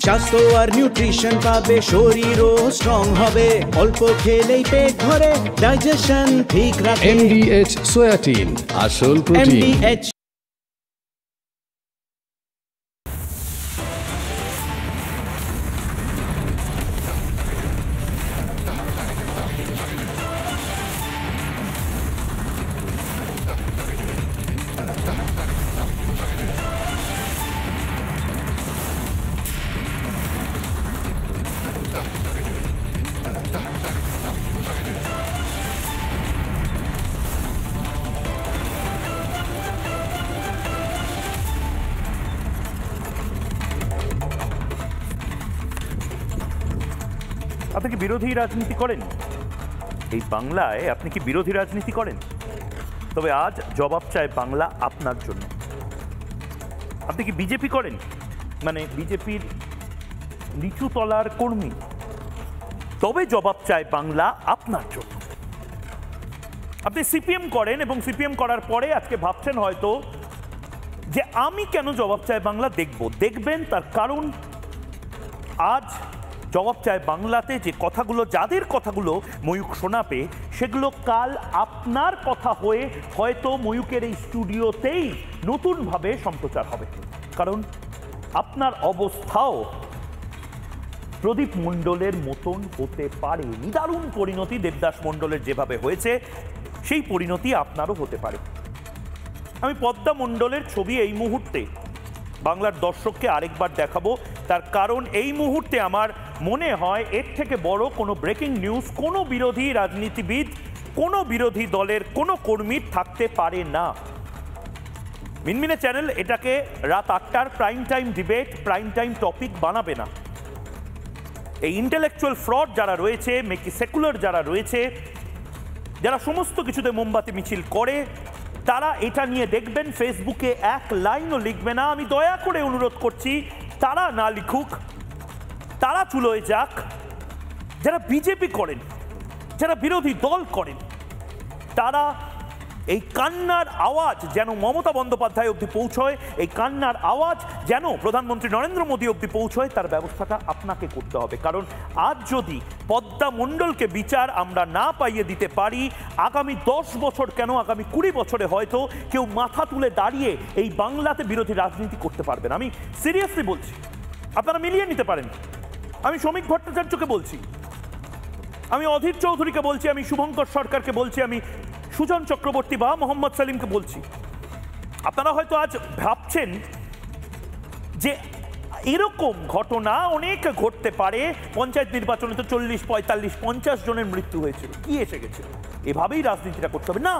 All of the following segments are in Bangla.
স্বাস্থ্য আর নিউট্রিশন পাবে, শরীরও স্ট্রং হবে, অল্প খেলেই পেট ভরে, ডাইজেশন ঠিক রাখে। MDH সোয়াটিন, আসল প্রোটিন। MDH আপনি কি বিরোধী রাজনীতি করেন? এই বাংলায় আপনি কি বিরোধী রাজনীতি করেন? তবে আজ জবাব চায় বাংলা আপনার জন্য। আপনি কি বিজেপি করেন, মানে বিজেপির নিচু তলার কর্মী? তবে জবাব চায় বাংলা আপনার জন্য। আপনি সিপিএম করেন এবং সিপিএম করার পরে আজকে ভাবছেন হয়তো যে আমি কেন জবাব চায় বাংলা দেখবেন। তার কারণ আজ জবাব চায় বাংলাতে যে কথাগুলো, যাদের কথাগুলো ময়ূক শোনাবে, সেগুলো কাল আপনার কথা হয়ে হয়তো ময়ূকের এই স্টুডিওতেই নতুনভাবে সম্প্রচার হবে। কারণ আপনার অবস্থাও প্রদীপ মণ্ডলের মতন হতে পারে। নিদারুণ পরিণতি দেবদাস মণ্ডলের যেভাবে হয়েছে, সেই পরিণতি আপনারও হতে পারে। আমি পদ্মা মণ্ডলের ছবি এই মুহূর্তে বাংলার দর্শককে আরেকবার দেখাবো, তার কারণ এই মুহূর্তে আমার মনে হয় এর থেকে বড় কোনো ব্রেকিং নিউজ কোনো বিরোধী রাজনীতিবিদ, কোনো বিরোধী দলের কোনো কর্মীর থাকতে পারে না। মিনমিনে চ্যানেল এটাকে রাত 8টার prime time debate, prime time topic বানাবে না। এই ইন্টেলেকচুয়াল ফ্রড যারা রয়েছে, মেকি সেকুলার যারা রয়েছে, যারা সমস্ত কিছুতে মোমবাতি মিছিল করে, তারা এটা নিয়ে দেখবেন ফেসবুকে এক লাইনও লিখবে না। আমি দয়া করে অনুরোধ করছি তারা না লিখুক, তারা চুলোয় যাক। যারা বিজেপি করেন, যারা বিরোধী দল করেন, তারা এই কান্নার আওয়াজ যেন মমতা বন্দ্যোপাধ্যায় অবধি পৌঁছয়, এই কান্নার আওয়াজ যেন প্রধানমন্ত্রী নরেন্দ্র মোদী অবধি পৌঁছয়, তার ব্যবস্থাটা আপনাকে করতে হবে। কারণ আজ যদি পদ্মা মণ্ডলকে বিচার আমরা না পাইয়ে দিতে পারি, আগামী 10 বছর কেন, আগামী 20 বছরে হয়তো কেউ মাথা তুলে দাঁড়িয়ে এই বাংলাতে বিরোধী রাজনীতি করতে পারবেন। আমি সিরিয়াসলি বলছি, আপনারা মিলিয়ে নিতে পারেন। আমি শ্রমিক ভট্টাচার্যকে বলছি, আমি অধীর চৌধুরীকে বলছি, আমি শুভঙ্কর সরকারকে বলছি, আমি সুজন চক্রবর্তী বা মোহাম্মদ সালিমকে বলছি। আপনারা হয়তো আজ ভাবছেন যে এরকম ঘটনা অনেক ঘটতে পারে, পঞ্চায়েত নির্বাচনে তো 40, 45, 50 জনের মৃত্যু হয়েছিল, কি এসে গেছে, এভাবেই রাজনীতিটা করতে হবে না।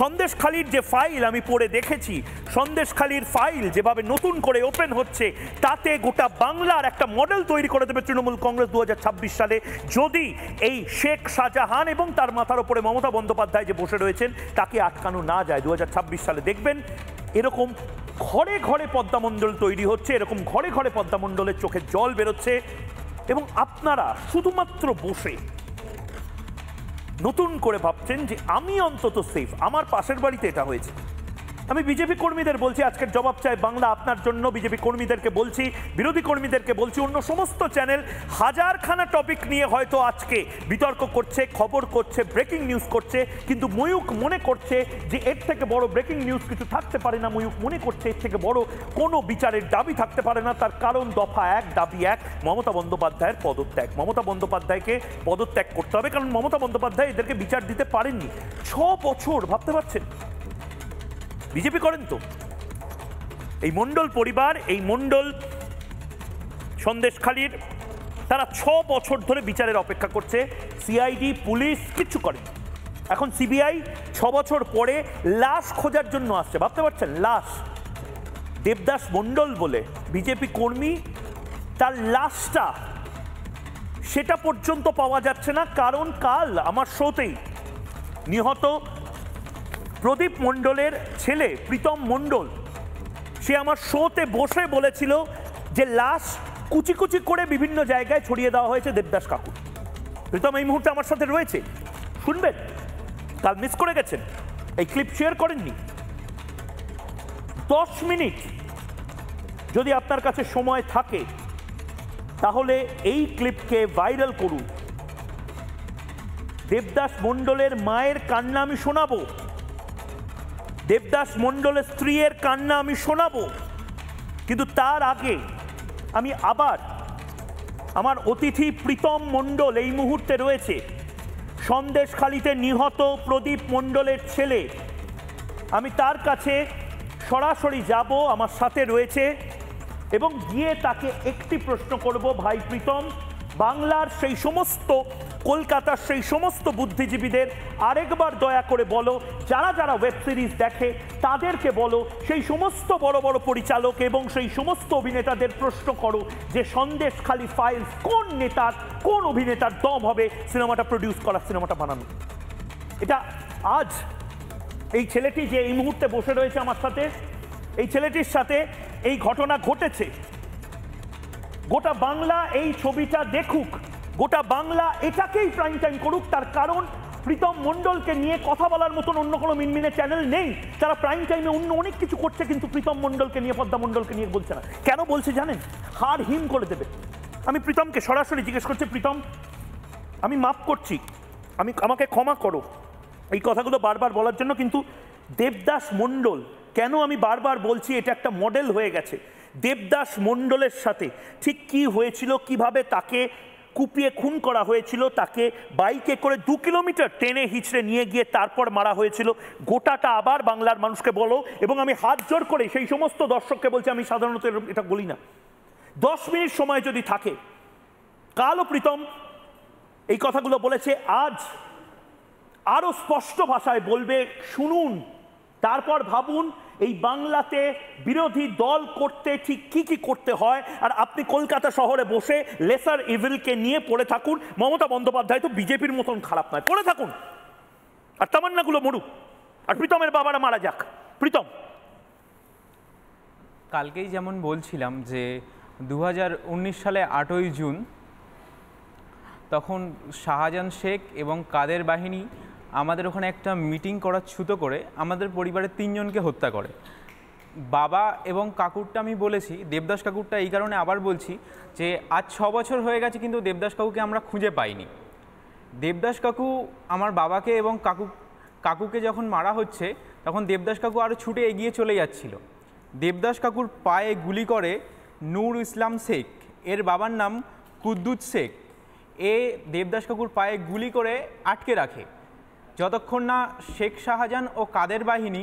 সন্দেশখালির যে ফাইল আমি পড়ে দেখেছি, সন্দেশখালির ফাইল যেভাবে নতুন করে ওপেন হচ্ছে, তাতে গোটা বাংলার একটা মডেল তৈরি করে দেবে তৃণমূল কংগ্রেস 2026 সালে, যদি এই শেখ শাহজাহান এবং তার মাথার উপরে মমতা বন্দ্যোপাধ্যায় যে বসে রয়েছেন তাকে আটকানো না যায়। 2026 সালে দেখবেন এরকম ঘরে ঘরে পদ্মামণ্ডল তৈরি হচ্ছে, এরকম ঘরে ঘরে পদ্মামণ্ডলের চোখে জল বেরোচ্ছে, এবং আপনারা শুধুমাত্র বসে নতুন করে ভাবছেন যে আমি অন্তত সেফ, আমার পাশের বাড়িতে এটা হয়েছে। আমি বিজেপি কর্মীদের বলছি, আজকের জবাব চাই বাংলা আপনার জন্য। বিজেপি কর্মীদেরকে বলছি, বিরোধী কর্মীদেরকে বলছি, অন্য সমস্ত চ্যানেল হাজারখানা টপিক নিয়ে হয়তো আজকে বিতর্ক করছে, খবর করছে, ব্রেকিং নিউজ করছে, কিন্তু ময়ূক মনে করছে যে এর থেকে বড় ব্রেকিং নিউজ কিছু থাকতে পারে না। ময়ূক মনে করছে এর থেকে বড় কোনো বিচারের দাবি থাকতে পারে না। তার কারণ দফা এক, দাবি এক, মমতা বন্দ্যোপাধ্যায়ের পদত্যাগ। মমতা বন্দ্যোপাধ্যায়কে পদত্যাগ করতে হবে, কারণ মমতা বন্দ্যোপাধ্যায় এদেরকে বিচার দিতে পারেননি 6 বছর। ভাবতে পারছেন? বিজেপি করেন তো। এই মণ্ডল পরিবার, এই মণ্ডল সন্দেশখালির, তারা 6 বছর ধরে বিচারের অপেক্ষা করছে। সিআইডি, পুলিশ কিচ্ছু করেন। এখন সিবিআই 6 বছর পরে লাশ খোঁজার জন্য আসছে। ভাবতে পারছেন? লাশ, দেবদাস মণ্ডল বলে বিজেপি কর্মী, তার লাশটা সেটা পর্যন্ত পাওয়া যাচ্ছে না। কারণ কাল আমার শোতেই নিহত প্রদীপ মণ্ডলের ছেলে প্রীতম মণ্ডল, সে আমার শোতে বসে বলেছিল যে লাশ কুচি কুচি করে বিভিন্ন জায়গায় ছড়িয়ে দেওয়া হয়েছে দেবদাস কাকুর। প্রীতম এই মুহূর্তে আমার সাথে রয়েছে, শুনবেন। কাল মিস করে গেছেন, এই ক্লিপ শেয়ার করেননি। 10 মিনিট যদি আপনার কাছে সময় থাকে তাহলে এই ক্লিপকে ভাইরাল করুন। দেবদাস মণ্ডলের মায়ের কান্না আমি শোনাবো, দেবদাস মণ্ডলের স্ত্রীর কান্না আমি শোনাবো, কিন্তু তার আগে আমি আবার আমার অতিথি প্রীতম মণ্ডল এই মুহূর্তে রয়েছে, সন্দেশখালিতে নিহত প্রদীপ মণ্ডলের ছেলে, আমি তার কাছে সরাসরি যাব, আমার সাথে রয়েছে, এবং গিয়ে তাকে একটি প্রশ্ন করব, ভাই প্রীতম, বাংলার সেই সমস্ত, কলকাতার সেই সমস্ত বুদ্ধিজীবীদের আরেকবার দয়া করে বলো, যারা যারা ওয়েব সিরিজ দেখে তাদেরকে বলো, সেই সমস্ত বড় বড় পরিচালক এবং সেই সমস্ত অভিনেতাদের প্রশ্ন করো যে সন্দেশখালি ফাইলস কোন নেতার, কোন অভিনেতার দম হবে সিনেমাটা প্রডিউস করা, সিনেমাটা বানানো। এটা আজ এই ছেলেটি যে এই মুহূর্তে বসে রয়েছে আমার সাথে, এই ছেলেটির সাথে এই ঘটনা ঘটেছে। গোটা বাংলা এই ছবিটা দেখুক, গোটা বাংলা এটাকেই প্রাইম টাইম করুক, তার কারণ প্রীতম মণ্ডলকে নিয়ে কথা বলার মতন অন্য কোনো মিনমিনে চ্যানেল নেই। তারা প্রাইম টাইমে অন্য অনেক কিছু করছে, কিন্তু প্রীতম মণ্ডলকে নিয়ে, পদ্মা মণ্ডলকে নিয়ে বলছে না। কেন বলছে জানেন? হাড় হিম করে দেবে। আমি প্রীতমকে সরাসরি জিজ্ঞেস করছি, প্রীতম, আমি মাফ করছি, আমাকে ক্ষমা করো এই কথাগুলো বারবার বলার জন্য, কিন্তু দেবদাস মণ্ডল, কেন আমি বারবার বলছি এটা একটা মডেল হয়ে গেছে। দেবদাস মণ্ডলের সাথে ঠিক কি হয়েছিল, কিভাবে তাকে কুপিয়ে খুন করা হয়েছিল, তাকে বাইকে করে 2 কিলোমিটার টেনে হিচড়ে নিয়ে গিয়ে তারপর মারা হয়েছিল, গোটাটা আবার বাংলার মানুষকে বলো। এবং আমি হাত জোর করে সেই সমস্ত দর্শককে বলছি, আমি সাধারণত এটা বলি না, 10 মিনিট সময় যদি থাকে, কালও প্রীতম এই কথাগুলো বলেছে, আজ আরো স্পষ্ট ভাষায় বলবে, শুনুন, তারপর ভাবুন এই বাংলাতে বিরোধী দল করতে ঠিক কি কি করতে হয়। আর আপনি কলকাতা শহরে বসে লেসার ইভিলকে নিয়ে পড়ে থাকুন। মমতা বন্দ্যোপাধ্যায় তো বিজেপির মতন খারাপ নয়, পড়ে থাকুন, আর তামান্নাগুলো মরুক, আর প্রীতমের বাবারা মারা যাক। প্রীতম, কালকেই যেমন বলছিলাম যে 2019 সালে 8ই জুন তখন শাহজাহান শেখ এবং কাদের বাহিনী আমাদের ওখানে একটা মিটিং করার ছুতো করে আমাদের পরিবারের 3 জনকে হত্যা করে। বাবা এবং কাকুরটা আমি বলেছি, দেবদাস কাকুরটা এই কারণে আবার বলছি যে আজ 6 বছর হয়ে গেছে, কিন্তু দেবদাস কাকুকে আমরা খুঁজে পাইনি। দেবদাস কাকু আমার বাবাকে এবং কাকুকে যখন মারা হচ্ছে, তখন দেবদাস কাকু আরও ছুটে এগিয়ে চলে যাচ্ছিল। দেবদাস কাকুর পায়ে গুলি করে নূর ইসলাম শেখ, এর বাবার নাম কুদ্দুস শেখ। দেবদাস কাকুর পায়ে গুলি করে আটকে রাখে, যতক্ষণ না শেখ শাহজাহান ও কাদের বাহিনী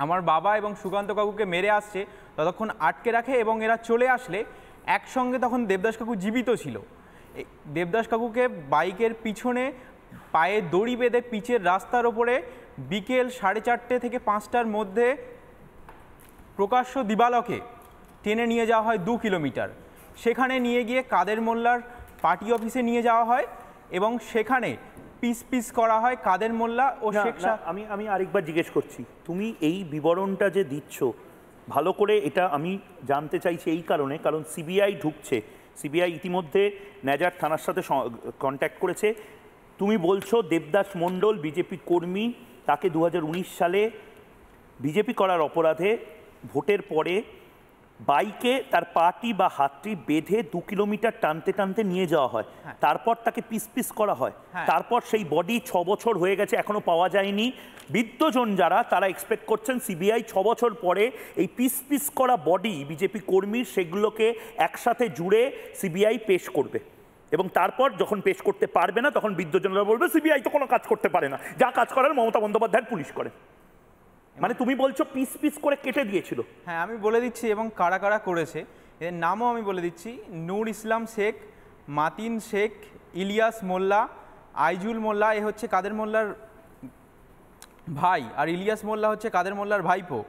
আমার বাবা এবং সুকান্ত কাকুকে মেরে আসছে ততক্ষণ আটকে রাখে, এবং এরা চলে আসলে একসঙ্গে, তখন দেবদাস কাকু জীবিত ছিল। দেবদাস কাকুকে বাইকের পিছনে পায়ে দড়ি বেঁধে পিচের রাস্তার ওপরে বিকেল 4:30 থেকে 5টার মধ্যে প্রকাশ্য দিবালোকে টেনে নিয়ে যাওয়া হয় 2 কিলোমিটার। সেখানে নিয়ে গিয়ে কাদের মোল্লার পার্টি অফিসে নিয়ে যাওয়া হয় এবং সেখানে পিস পিস করা হয় কাদের মোল্লা ও শেখ শাহ। আমি আরেকবার জিজ্ঞেস করছি, তুমি এই বিবরণটা যে দিচ্ছ ভালো করে, এটা আমি জানতে চাইছি এই কারণে, কারণ সিবিআই ঢুকছে, সিবিআই ইতিমধ্যে নেজার থানার সাথে কন্ট্যাক্ট করেছে। তুমি বলছো দেবদাস মণ্ডল বিজেপি কর্মী, তাকে 2019 সালে বিজেপি করার অপরাধে ভোটের পরে বাইকে তার পাটি বা হাতটি বেঁধে 2 কিলোমিটার টানতে টানতে নিয়ে যাওয়া হয়, তারপর তাকে পিস পিস করা হয়, তারপর সেই বডি 6 বছর হয়ে গেছে এখনো পাওয়া যায়নি। বিদ্যজন যারা, তারা এক্সপেক্ট করছেন সিবিআই 6 বছর পরে এই পিস পিস করা বডি বিজেপি কর্মীর, সেগুলোকে একসাথে জুড়ে সিবিআই পেশ করবে, এবং তারপর যখন পেশ করতে পারবে না তখন বিদ্যজনরা বলবে সিবিআই তো কোনো কাজ করতে পারে না, যা কাজ করার মমতা বন্দ্যোপাধ্যায়ের পুলিশ করে। মানে তুমি বলছো পিস পিস করে কেটে দিয়েছিল? হ্যাঁ, আমি বলে দিচ্ছি, এবং কারা কারা করেছে এর নামও আমি বলে দিচ্ছি। নূর ইসলাম শেখ, মাতিন শেখ, ইলিয়াস মোল্লা, আইজুল মোল্লা, এ হচ্ছে কাদের মোল্লার ভাই, আর ইলিয়াস মোল্লা হচ্ছে কাদের মোল্লার ভাইপো,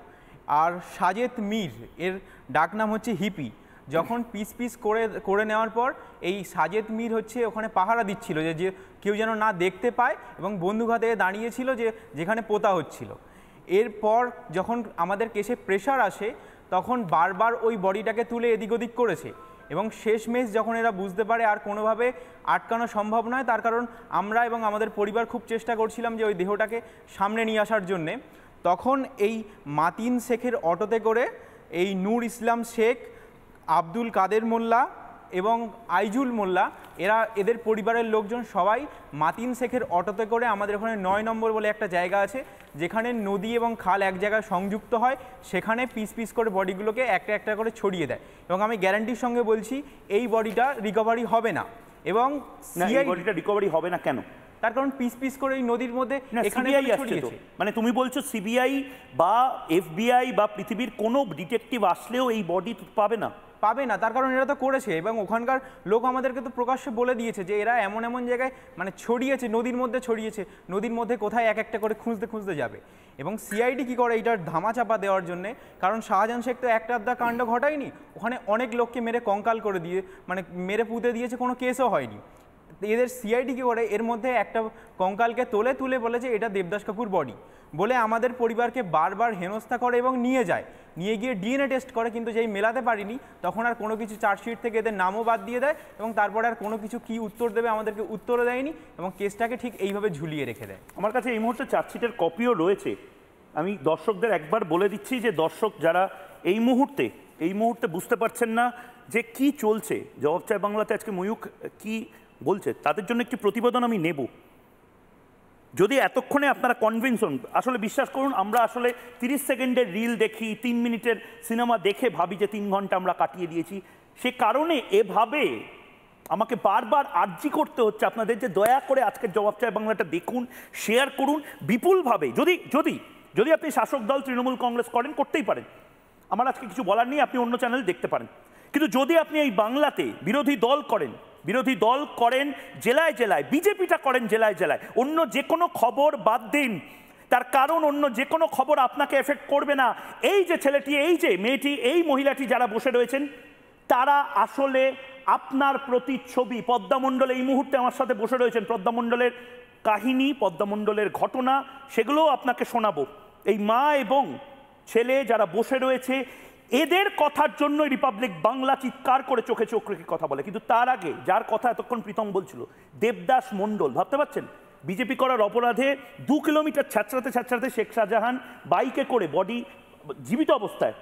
আর সাজেদ মীর, এর ডাকনাম হচ্ছে হিপি। যখন পিস পিস করে নেওয়ার পর এই সাজেদ মীর হচ্ছে ওখানে পাহারা দিচ্ছিল যে কেউ যেন না দেখতে পায়, এবং বন্দুক হাতে দাঁড়িয়েছিল যেখানে পোতা হচ্ছিল। এরপর যখন আমাদের কেসে প্রেশার আসে তখন বারবার ওই বডিটাকে তুলে এদিক ওদিক করেছে, এবং শেষমেশ যখন এরা বুঝতে পারে আর কোনোভাবে আটকানো সম্ভব নয়, তার কারণ আমরা এবং আমাদের পরিবার খুব চেষ্টা করছিলাম যে ওই দেহটাকে সামনে নিয়ে আসার জন্যে, তখন এই মাতিন শেখের অটোতে করে এই নূর ইসলাম শেখ, আব্দুল কাদের মোল্লা এবং আইজুল মোল্লা, এদের পরিবারের লোকজন সবাই মাতিন শেখের অটোতে করে আমাদের ওখানে 9 নম্বর বলে একটা জায়গা আছে, যেখানে নদী এবং খাল এক জায়গায় সংযুক্ত হয়, সেখানে পিস পিস করে বডিগুলোকে একটা একটা করে ছড়িয়ে দেয়। এবং আমি গ্যারান্টির সঙ্গে বলছি এই বডিটা রিকভারি হবে না। এবং বডিটা রিকভারি হবে না কেন? তার কারণ পিস পিস করে এই নদীর মধ্যে এখানে ছড়িয়েছে। মানে তুমি বলছো সিবিআই বা FBI বা পৃথিবীর কোনো ডিটেকটিভ আসলেও এই বডি পাবে না? পাবে না, তার কারণ এরা তো করেছে এবং ওখানকার লোক আমাদেরকে তো প্রকাশ্যে বলে দিয়েছে যে এরা এমন এমন জায়গায় মানে ছড়িয়েছে, নদীর মধ্যে ছড়িয়েছে, নদীর মধ্যে কোথায় এক একটা করে খুঁজতে খুঁজতে যাবে। এবং সিআইডি কী করে এটার ধামাচাপা দেওয়ার জন্যে, কারণ শাহজাহান শেখ তো একটা আধা কাণ্ড ঘটায়নি, ওখানে অনেক লোককে মেরে কঙ্কাল করে দিয়ে মানে মেরে পুঁতে দিয়েছে, কোনো কেসও হয়নি। এদের সিআইডি কী করে এর মধ্যে একটা কঙ্কালকে তুলে বলে যে এটা দেবদাস কাকুর বডি বলে আমাদের পরিবারকে বারবার হেনস্থা করে এবং নিয়ে গিয়ে ডিএনএ টেস্ট করে, কিন্তু যেই মেলাতে পারিনি তখন আর কোনো কিছু চার্জশিট থেকে এদের নামও বাদ দিয়ে দেয় এবং তারপরে আর কোনো কিছু কী উত্তর দেবে আমাদেরকে উত্তরও দেয়নি এবং কেসটাকে ঠিক এইভাবে ঝুলিয়ে রেখে দেয়। আমার কাছে এই মুহূর্তে চার্জশিটের কপিও রয়েছে। আমি দর্শকদের একবার বলে দিচ্ছি যে দর্শক যারা এই মুহূর্তে বুঝতে পারছেন না যে কি চলছে জবাব চায় বাংলাতে আজকে ময়ূক কি বলছে, তাদের জন্য একটি প্রতিবেদন আমি নেব। যদি এতক্ষণে আপনারা কনভিন্স হন, আসলে বিশ্বাস করুন আমরা আসলে 30 সেকেন্ডের রিল দেখি, 3 মিনিটের সিনেমা দেখে ভাবি যে 3 ঘন্টা আমরা কাটিয়ে দিয়েছি। সে কারণে এভাবে আমাকে বারবার আর্জি করতে হচ্ছে আপনাদের যে দয়া করে আজকের জবাব চায় বাংলাটা দেখুন, শেয়ার করুন বিপুলভাবে। যদি আপনি শাসক দল তৃণমূল কংগ্রেস করেন, করতেই পারেন, আমার আজকে কিছু বলার নেই, আপনি অন্য চ্যানেল দেখতে পারেন। কিন্তু যদি আপনি এই বাংলাতে বিরোধী দল করেন জেলায় জেলায়, বিজেপিটা করেন জেলায় জেলায়, অন্য যে কোনো খবর বাদ দিন, তার কারণ অন্য যে কোনো খবর আপনাকে এফেক্ট করবে না। এই যে ছেলেটি, এই যে মেয়েটি, এই মহিলাটি যারা বসে রয়েছেন, তারা আসলে আপনার প্রতিচ্ছবি। পদ্মা মণ্ডল এই মুহূর্তে আমার সাথে বসে রয়েছেন, পদ্মা মণ্ডলের কাহিনী, পদ্মা মণ্ডলের ঘটনা, সেগুলোও আপনাকে শোনাবো। এই মা এবং ছেলে যারা বসে রয়েছে, এদের কথার জন্য রিপাবলিক বাংলা চিৎকার করে চোখে চোখ রেখে কথা বলে। কিন্তু তার আগে যার কথা এতক্ষণ প্রীতম বলছিল, দেবদাস মণ্ডল, ভাবতে পারছেন বিজেপি করার অপরাধে 2 কিলোমিটার ছাত্রাতে শেখ শাহজাহান বাইকে করে, বডি জীবিত অবস্থায়,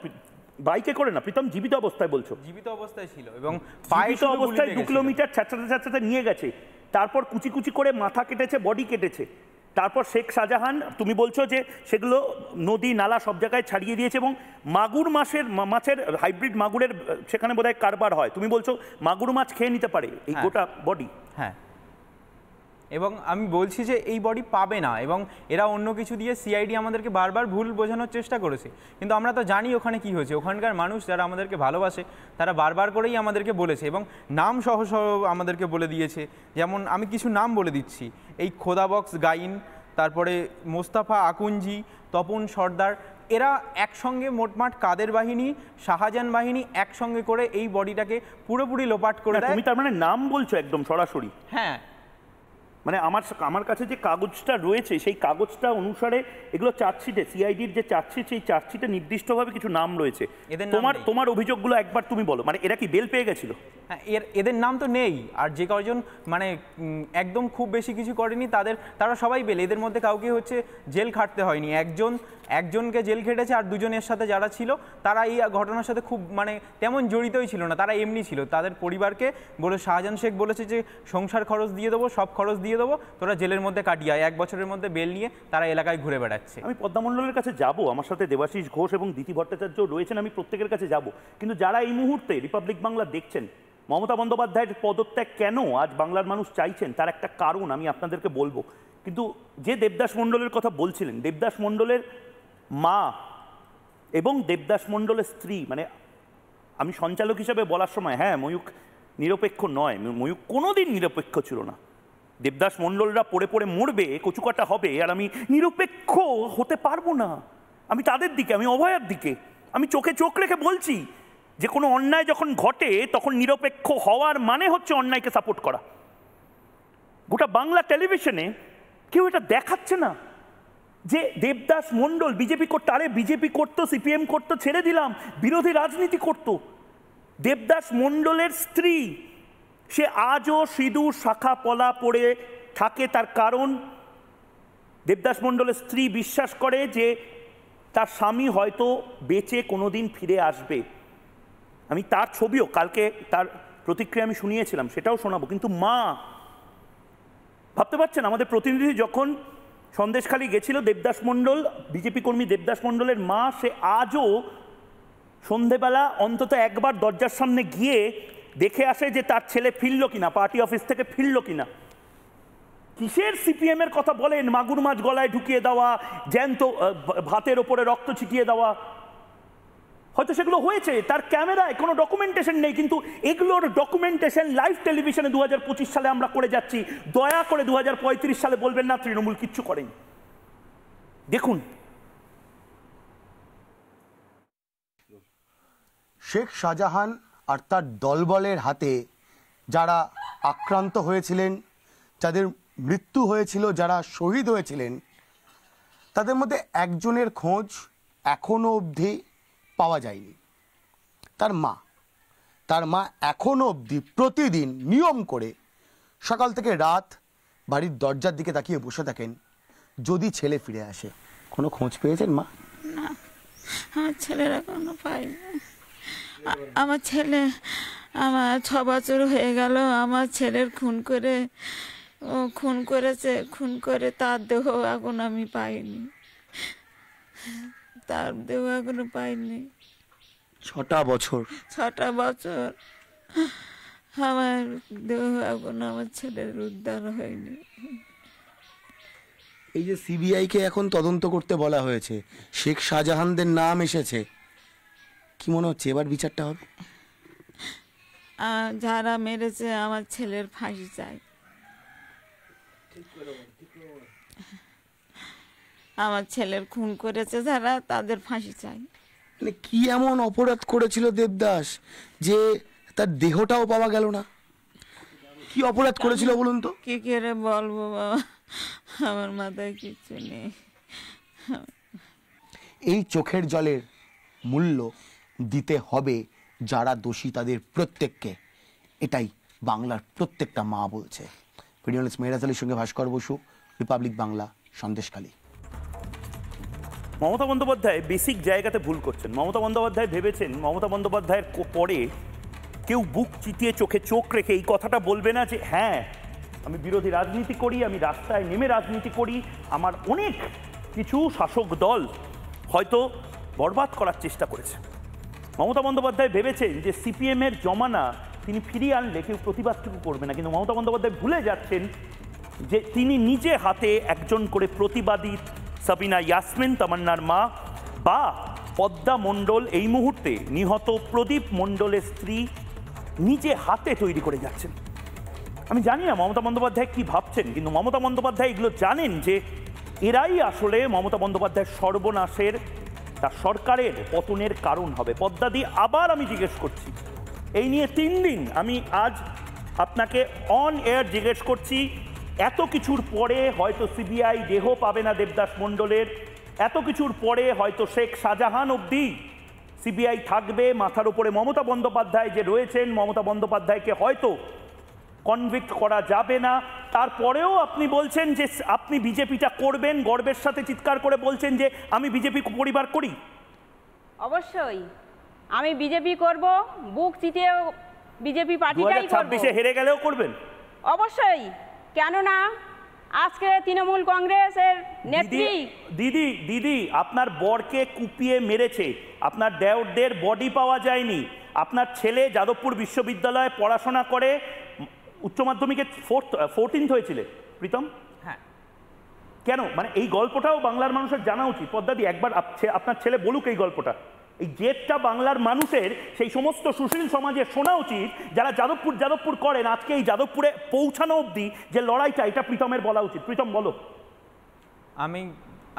বাইকে করে না প্রীতম, জীবিত অবস্থায় বলছো, জীবিত অবস্থায় ছিল এবং জীবিত অবস্থায় 2 কিলোমিটার ছাত্রাতে নিয়ে গেছে, তারপর কুচি কুচি করে মাথা কেটেছে, বডি কেটেছে। তারপর শেখ শাহজাহান তুমি বলছো যে সেগুলো নদী নালা সব জায়গায় ছাড়িয়ে দিয়েছে এবং মাছের হাইব্রিড মাগুরের সেখানে বোধহয় কারবার হয়, তুমি বলছো মাগুর মাছ খেয়ে নিতে পারে এই গোটা বডি। হ্যাঁ, এবং আমি বলছি যে এই বডি পাবে না এবং এরা অন্য কিছু দিয়ে সিআইডি আমাদেরকে বারবার ভুল বোঝানোর চেষ্টা করেছে, কিন্তু আমরা তো জানি ওখানে কি হয়েছে। ওখানকার মানুষ যারা আমাদেরকে ভালোবাসে তারা বারবার করেই আমাদেরকে বলেছে এবং নাম সহ আমাদেরকে বলে দিয়েছে। যেমন আমি কিছু নাম বলে দিচ্ছি, এই খোদাবক্স গাইন, তারপরে মোস্তাফা আকুঞ্জি, তপন সর্দার, এরা একসঙ্গে মোটমাট কাদের বাহিনী, শাহজাহান বাহিনী একসঙ্গে করে এই বডিটাকে পুরোপুরি লোপাট করে দেয়। তুমি তার মানে নাম বলছো একদম সরাসরি? হ্যাঁ, মানে আমার কাছে যে কাগজটা রয়েছে সেই কাগজটা অনুসারে এগুলো চার্জশিটে, সিআইডির যে চার্জশিট, সেই চার্জশিটে নির্দিষ্টভাবে কিছু নাম রয়েছে। তোমার অভিযোগগুলো একবার তুমি বলো। মানে এরা কি বেল পেয়ে গেছিল? হ্যাঁ, এদের নাম তো নেই, আর যে কয়জন মানে একদম খুব বেশি কিছু করেনি তারা সবাই বেল। এদের মধ্যে কাউকে হচ্ছে জেল খাটতে হয়নি, একজনকে জেল খেটেছে, আর দুজনের সাথে যারা ছিল তারা এই ঘটনার সাথে খুব মানে তেমন জড়িতই ছিল না, তারা এমনি ছিল। তাদের পরিবারকে বলে শাহজাহান শেখ বলেছে যে সংসার খরচ দিয়ে দেবো, সব খরচ দিয়ে দেবো, তোরা জেলের মধ্যে কাটিয়ে 1 বছরের মধ্যে বেল নিয়ে তারা এলাকায় ঘুরে বেড়াচ্ছে। আমি পদ্মা মণ্ডলের কাছে যাব, আমার সাথে দেবাশিস ঘোষ এবং দিতি ভট্টাচার্য রয়েছেন, আমি প্রত্যেকের কাছে যাব। কিন্তু যারা এই মুহূর্তে রিপাবলিক বাংলা দেখছেন, মমতা বন্দ্যোপাধ্যায়ের পদত্যাগ কেন আজ বাংলার মানুষ চাইছেন তার একটা কারণ আমি আপনাদেরকে বলবো। কিন্তু যে দেবদাস মণ্ডলের কথা বলছিলেন, দেবদাস মণ্ডলের মা এবং দেবদাস মণ্ডলের স্ত্রী, মানে আমি সঞ্চালক হিসেবে বলার সময়, হ্যাঁ ময়ূক নিরপেক্ষ নয়, ময়ূক কোনোদিন নিরপেক্ষ ছিল না। দেবদাস মণ্ডলরা পড়ে পড়ে মরবে, কচুকাটা হবে, আর আমি নিরপেক্ষ হতে পারবো না। আমি তাদের দিকে, আমি অভয়ার দিকে, আমি চোখে চোখ রেখে বলছি যে কোনো অন্যায় যখন ঘটে তখন নিরপেক্ষ হওয়ার মানে হচ্ছে অন্যায়কে সাপোর্ট করা। গোটা বাংলা টেলিভিশনে কেউ এটা দেখাচ্ছে না যে দেবদাস মণ্ডল বিজেপি করতো। আরে বিজেপি করতো, সিপিএম করতো, ছেড়ে দিলাম, বিরোধী রাজনীতি করতো। দেবদাস মণ্ডলের স্ত্রী, সে আজও সিঁদুর শাখা পলা পড়ে থাকে, তার কারণ দেবদাস মণ্ডলের স্ত্রী বিশ্বাস করে যে তার স্বামী হয়তো বেঁচে কোনোদিন ফিরে আসবে, আমি তার ছবিও কালকে তার প্রতিক্রিয়া আমি শুনিয়েছিলাম, সেটাও শোনাবো। কিন্তু মা, ভাবতে পারছেন আমাদের প্রতিনিধি যখন সন্দেশখালি গেছিল, দেবদাস মণ্ডল, বিজেপি কর্মী দেবদাস মণ্ডলের মা, সে আজও সন্ধেবেলা অন্তত একবার দরজার সামনে গিয়ে দেখে আসে যে তার ছেলে ফিরল কিনা, পার্টি অফিস থেকে ফিরল কিনা। কিসের সিপিএম এর কথা বলেন? মাগুর মাছ গলায় ঢুকিয়ে দেওয়া, জ্যান্ত ভাতের ওপরে রক্ত ছিটিয়ে দেওয়া, হয়তো সেগুলো হয়েছে, তার ক্যামেরায় কোনো ডকুমেন্টেশন নেই, কিন্তু এগুলোর ডকুমেন্টেশন লাইভ টেলিভিশনে 2025 সালে আমরা করে যাচ্ছি। দয়া করে 2035 সালে বলবেন না তৃণমূল কিচ্ছু করেনি। দেখুন, শেখ শাহজাহান আর তার দলবলের হাতে যারা আক্রান্ত হয়েছিলেন, যাদের মৃত্যু হয়েছিল, যারা শহীদ হয়েছিলেন, তাদের মধ্যে একজনের খোঁজ এখনো অবধি পাওয়া যায়নি। তার মা এখনো অবধি প্রতিদিন নিয়ম করে সকাল থেকে রাত বাড়ির দরজার দিকে তাকিয়ে বসে থাকেন, যদি ছেলে ফিরে আসে। কোনো খোঁজ পেয়েছেন মা? না, আমার ছেলের এখনো পাইনি। আমার ছেলে, আমার 6 বছর হয়ে গেল, আমার ছেলের খুন করে তার দেহ এখন আমি পাইনি, তার দেহ এখনো পাইনি। 6টা বছর আমার দেহ এখনো আমার ছেলের উদ্ধার হয়নি। এই যে সিবিআই কে এখন তদন্ত করতে বলা হয়েছে, শেখ শাহজাহানদের নাম এসেছে, কি মনে হচ্ছে এবার বিচারটা হবে? যারা মেরেছে আমার ছেলের ফাঁসি চাই। আমার ছেলের খুন করেছে যারা, তাদের ফাঁসি চাই। মানে কি এমন অপরাধ করেছিল দেবদাস যে তার দেহটাও পাওয়া গেল না? কি অপরাধ করেছিল বলুন তো? কি করে বলবো বাবা, আমার মাথায় কিচ্ছু নেই। এই চোখের জলের মূল্য দিতে হবে যারা দোষী তাদের প্রত্যেককে, এটাই বাংলার প্রত্যেকটা মা বলছে। ভিডিও জার্নালিস্ট মেহরাজ আলীর সঙ্গে ভাস্কর বসু, রিপাবলিক বাংলা, সন্দেশখালী। মমতা বন্দ্যোপাধ্যায় বেসিক জায়গাতে ভুল করছেন। মমতা বন্দ্যোপাধ্যায় ভেবেছেন মমতা বন্দ্যোপাধ্যায়ের পরে কেউ বুক চিতিয়ে চোখে চোখ রেখে এই কথাটা বলবে না যে হ্যাঁ আমি বিরোধী রাজনীতি করি, আমি রাস্তায় নেমে রাজনীতি করি, আমার অনেক কিছু শাসক দল হয়তো বরবাদ করার চেষ্টা করেছে। মমতা বন্দ্যোপাধ্যায় ভেবেছেন যে সিপিএমের জমানা তিনি ফিরিয়ে আনলে কেউ প্রতিবাদটুকু করবে না, কিন্তু মমতা বন্দ্যোপাধ্যায় ভুলে যাচ্ছেন যে তিনি নিজে হাতে একজন করে প্রতিবাদী, সাবিনা ইয়াসমিন তামান্নার মা, বা পদ্মা মণ্ডল, এই মুহূর্তে নিহত প্রদীপ মণ্ডলের স্ত্রী, নিজে হাতে তৈরি করে যাচ্ছেন। আমি জানি না মমতা বন্দ্যোপাধ্যায় কি ভাবছেন, কিন্তু মমতা বন্দ্যোপাধ্যায় এগুলো জানেন যে এরাই আসলে মমতা বন্দ্যোপাধ্যায়ের সর্বনাশের, তার সরকারের পতনের কারণ হবে। পদ্মাদি, আবার আমি জিজ্ঞেস করছি, এই নিয়ে 3 দিন আমি আজ আপনাকে অন এয়ার জিজ্ঞেস করছি, এত কিছুর পরে হয়তো সিবিআই দেহ পাবে না দেবদাস মণ্ডলের, এত কিছুর পরে হয়তো শেখ শাহজাহান অবধি সিবিআই থাকবে, মাথার উপরে মমতা বন্দ্যোপাধ্যায় যে রয়েছেন, মমতা বন্দ্যোপাধ্যায়কে হয়তো কনভিক্ট করা যাবে না, তারপরেও আপনি বলছেন যে আপনি বিজেপিটা করবেন, গর্বের সাথে চিৎকার করে বলছেন যে আমি বিজেপি পরিবার করি। অবশ্যই আমি বিজেপি করব, বুক চিতিয়ে বিজেপি পার্টিটাই করব। 2026-এ হেরে গেলেও করবেন? অবশ্যই, কেন না? আজকে তৃণমূল কংগ্রেসের নেত্রী দিদি আপনার বরকে কুপিয়ে মেরেছে, আপনার দেওরদের বডি পাওয়া যায়নি, আপনার ছেলে যাদবপুর বিশ্ববিদ্যালয়ে পড়াশোনা করে, উচ্চ মাধ্যমিকে 14th হয়েছিল প্রীতম। হ্যাঁ, কেন? মানে এই গল্পটাও বাংলার মানুষের জানা উচিত। পদ্মাদি, একবার আপনার ছেলে বলুক এই গল্পটা, এই জেদটা বাংলার মানুষের, সেই সমস্ত সুশীল সমাজে শোনা উচিত যারা যাদবপুর করেন। আজকে এই যাদবপুরে পৌঁছানো অবধি যে লড়াইটা, এটা প্রীতমের বলা উচিত। প্রীতম বলো।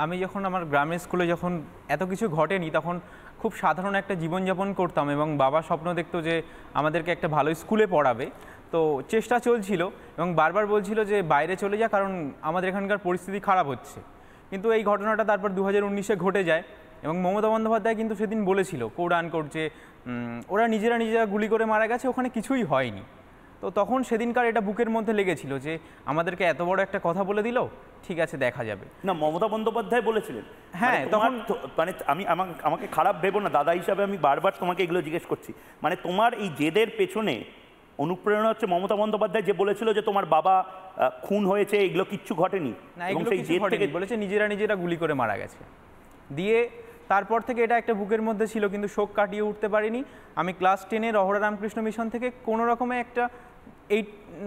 আমি যখন আমার গ্রামের স্কুলে যখন এত কিছু ঘটেনি, তখন খুব সাধারণ একটা জীবনযাপন করতাম এবং বাবা স্বপ্ন দেখতো যে আমাদেরকে একটা ভালো স্কুলে পড়াবে। তো চেষ্টা চলছিল এবং বারবার বলছিল যে বাইরে চলে যা, কারণ আমাদের এখানকার পরিস্থিতি খারাপ হচ্ছে। কিন্তু এই ঘটনাটা তারপর 2019-এ ঘটে যায় এবং মমতা বন্দ্যোপাধ্যায় কিন্তু সেদিন বলেছিল কোড আনকোড যে ওরা নিজেরা গুলি করে মারা গেছে, ওখানে কিছুই হয়নি। তো তো তখন সেদিনকার এটা বুকের মধ্যে লেগেছিল যে আমাদেরকে এত বড় একটা কথা বলে দিল, ঠিক আছে দেখা যাবে। না, মমতা বন্দ্যোপাধ্যায় বলেছিলেন। হ্যাঁ, তখন মানে আমাকে খারাপ ভেবো না, দাদা হিসাবে আমি বারবার তোমাকে এগুলো জিজ্ঞেস করছি। মানে তোমার এই জেদের পেছনে অনুপ্রেরণা হচ্ছে মমতা বন্দ্যোপাধ্যায়, যে বলেছিল যে তোমার বাবা খুন হয়েছে, এগুলো কিচ্ছু ঘটেনি, না এগুলো কিছু ঘটেনি, বলেছে নিজেরা গুলি করে মারা গেছে। দিয়ে তারপর থেকে এটা একটা বুকের মধ্যে ছিল, কিন্তু শোক কাটিয়ে উঠতে পারিনি। আমি ক্লাস 10-এ রহরা রামকৃষ্ণ মিশন থেকে কোনো রকমে একটা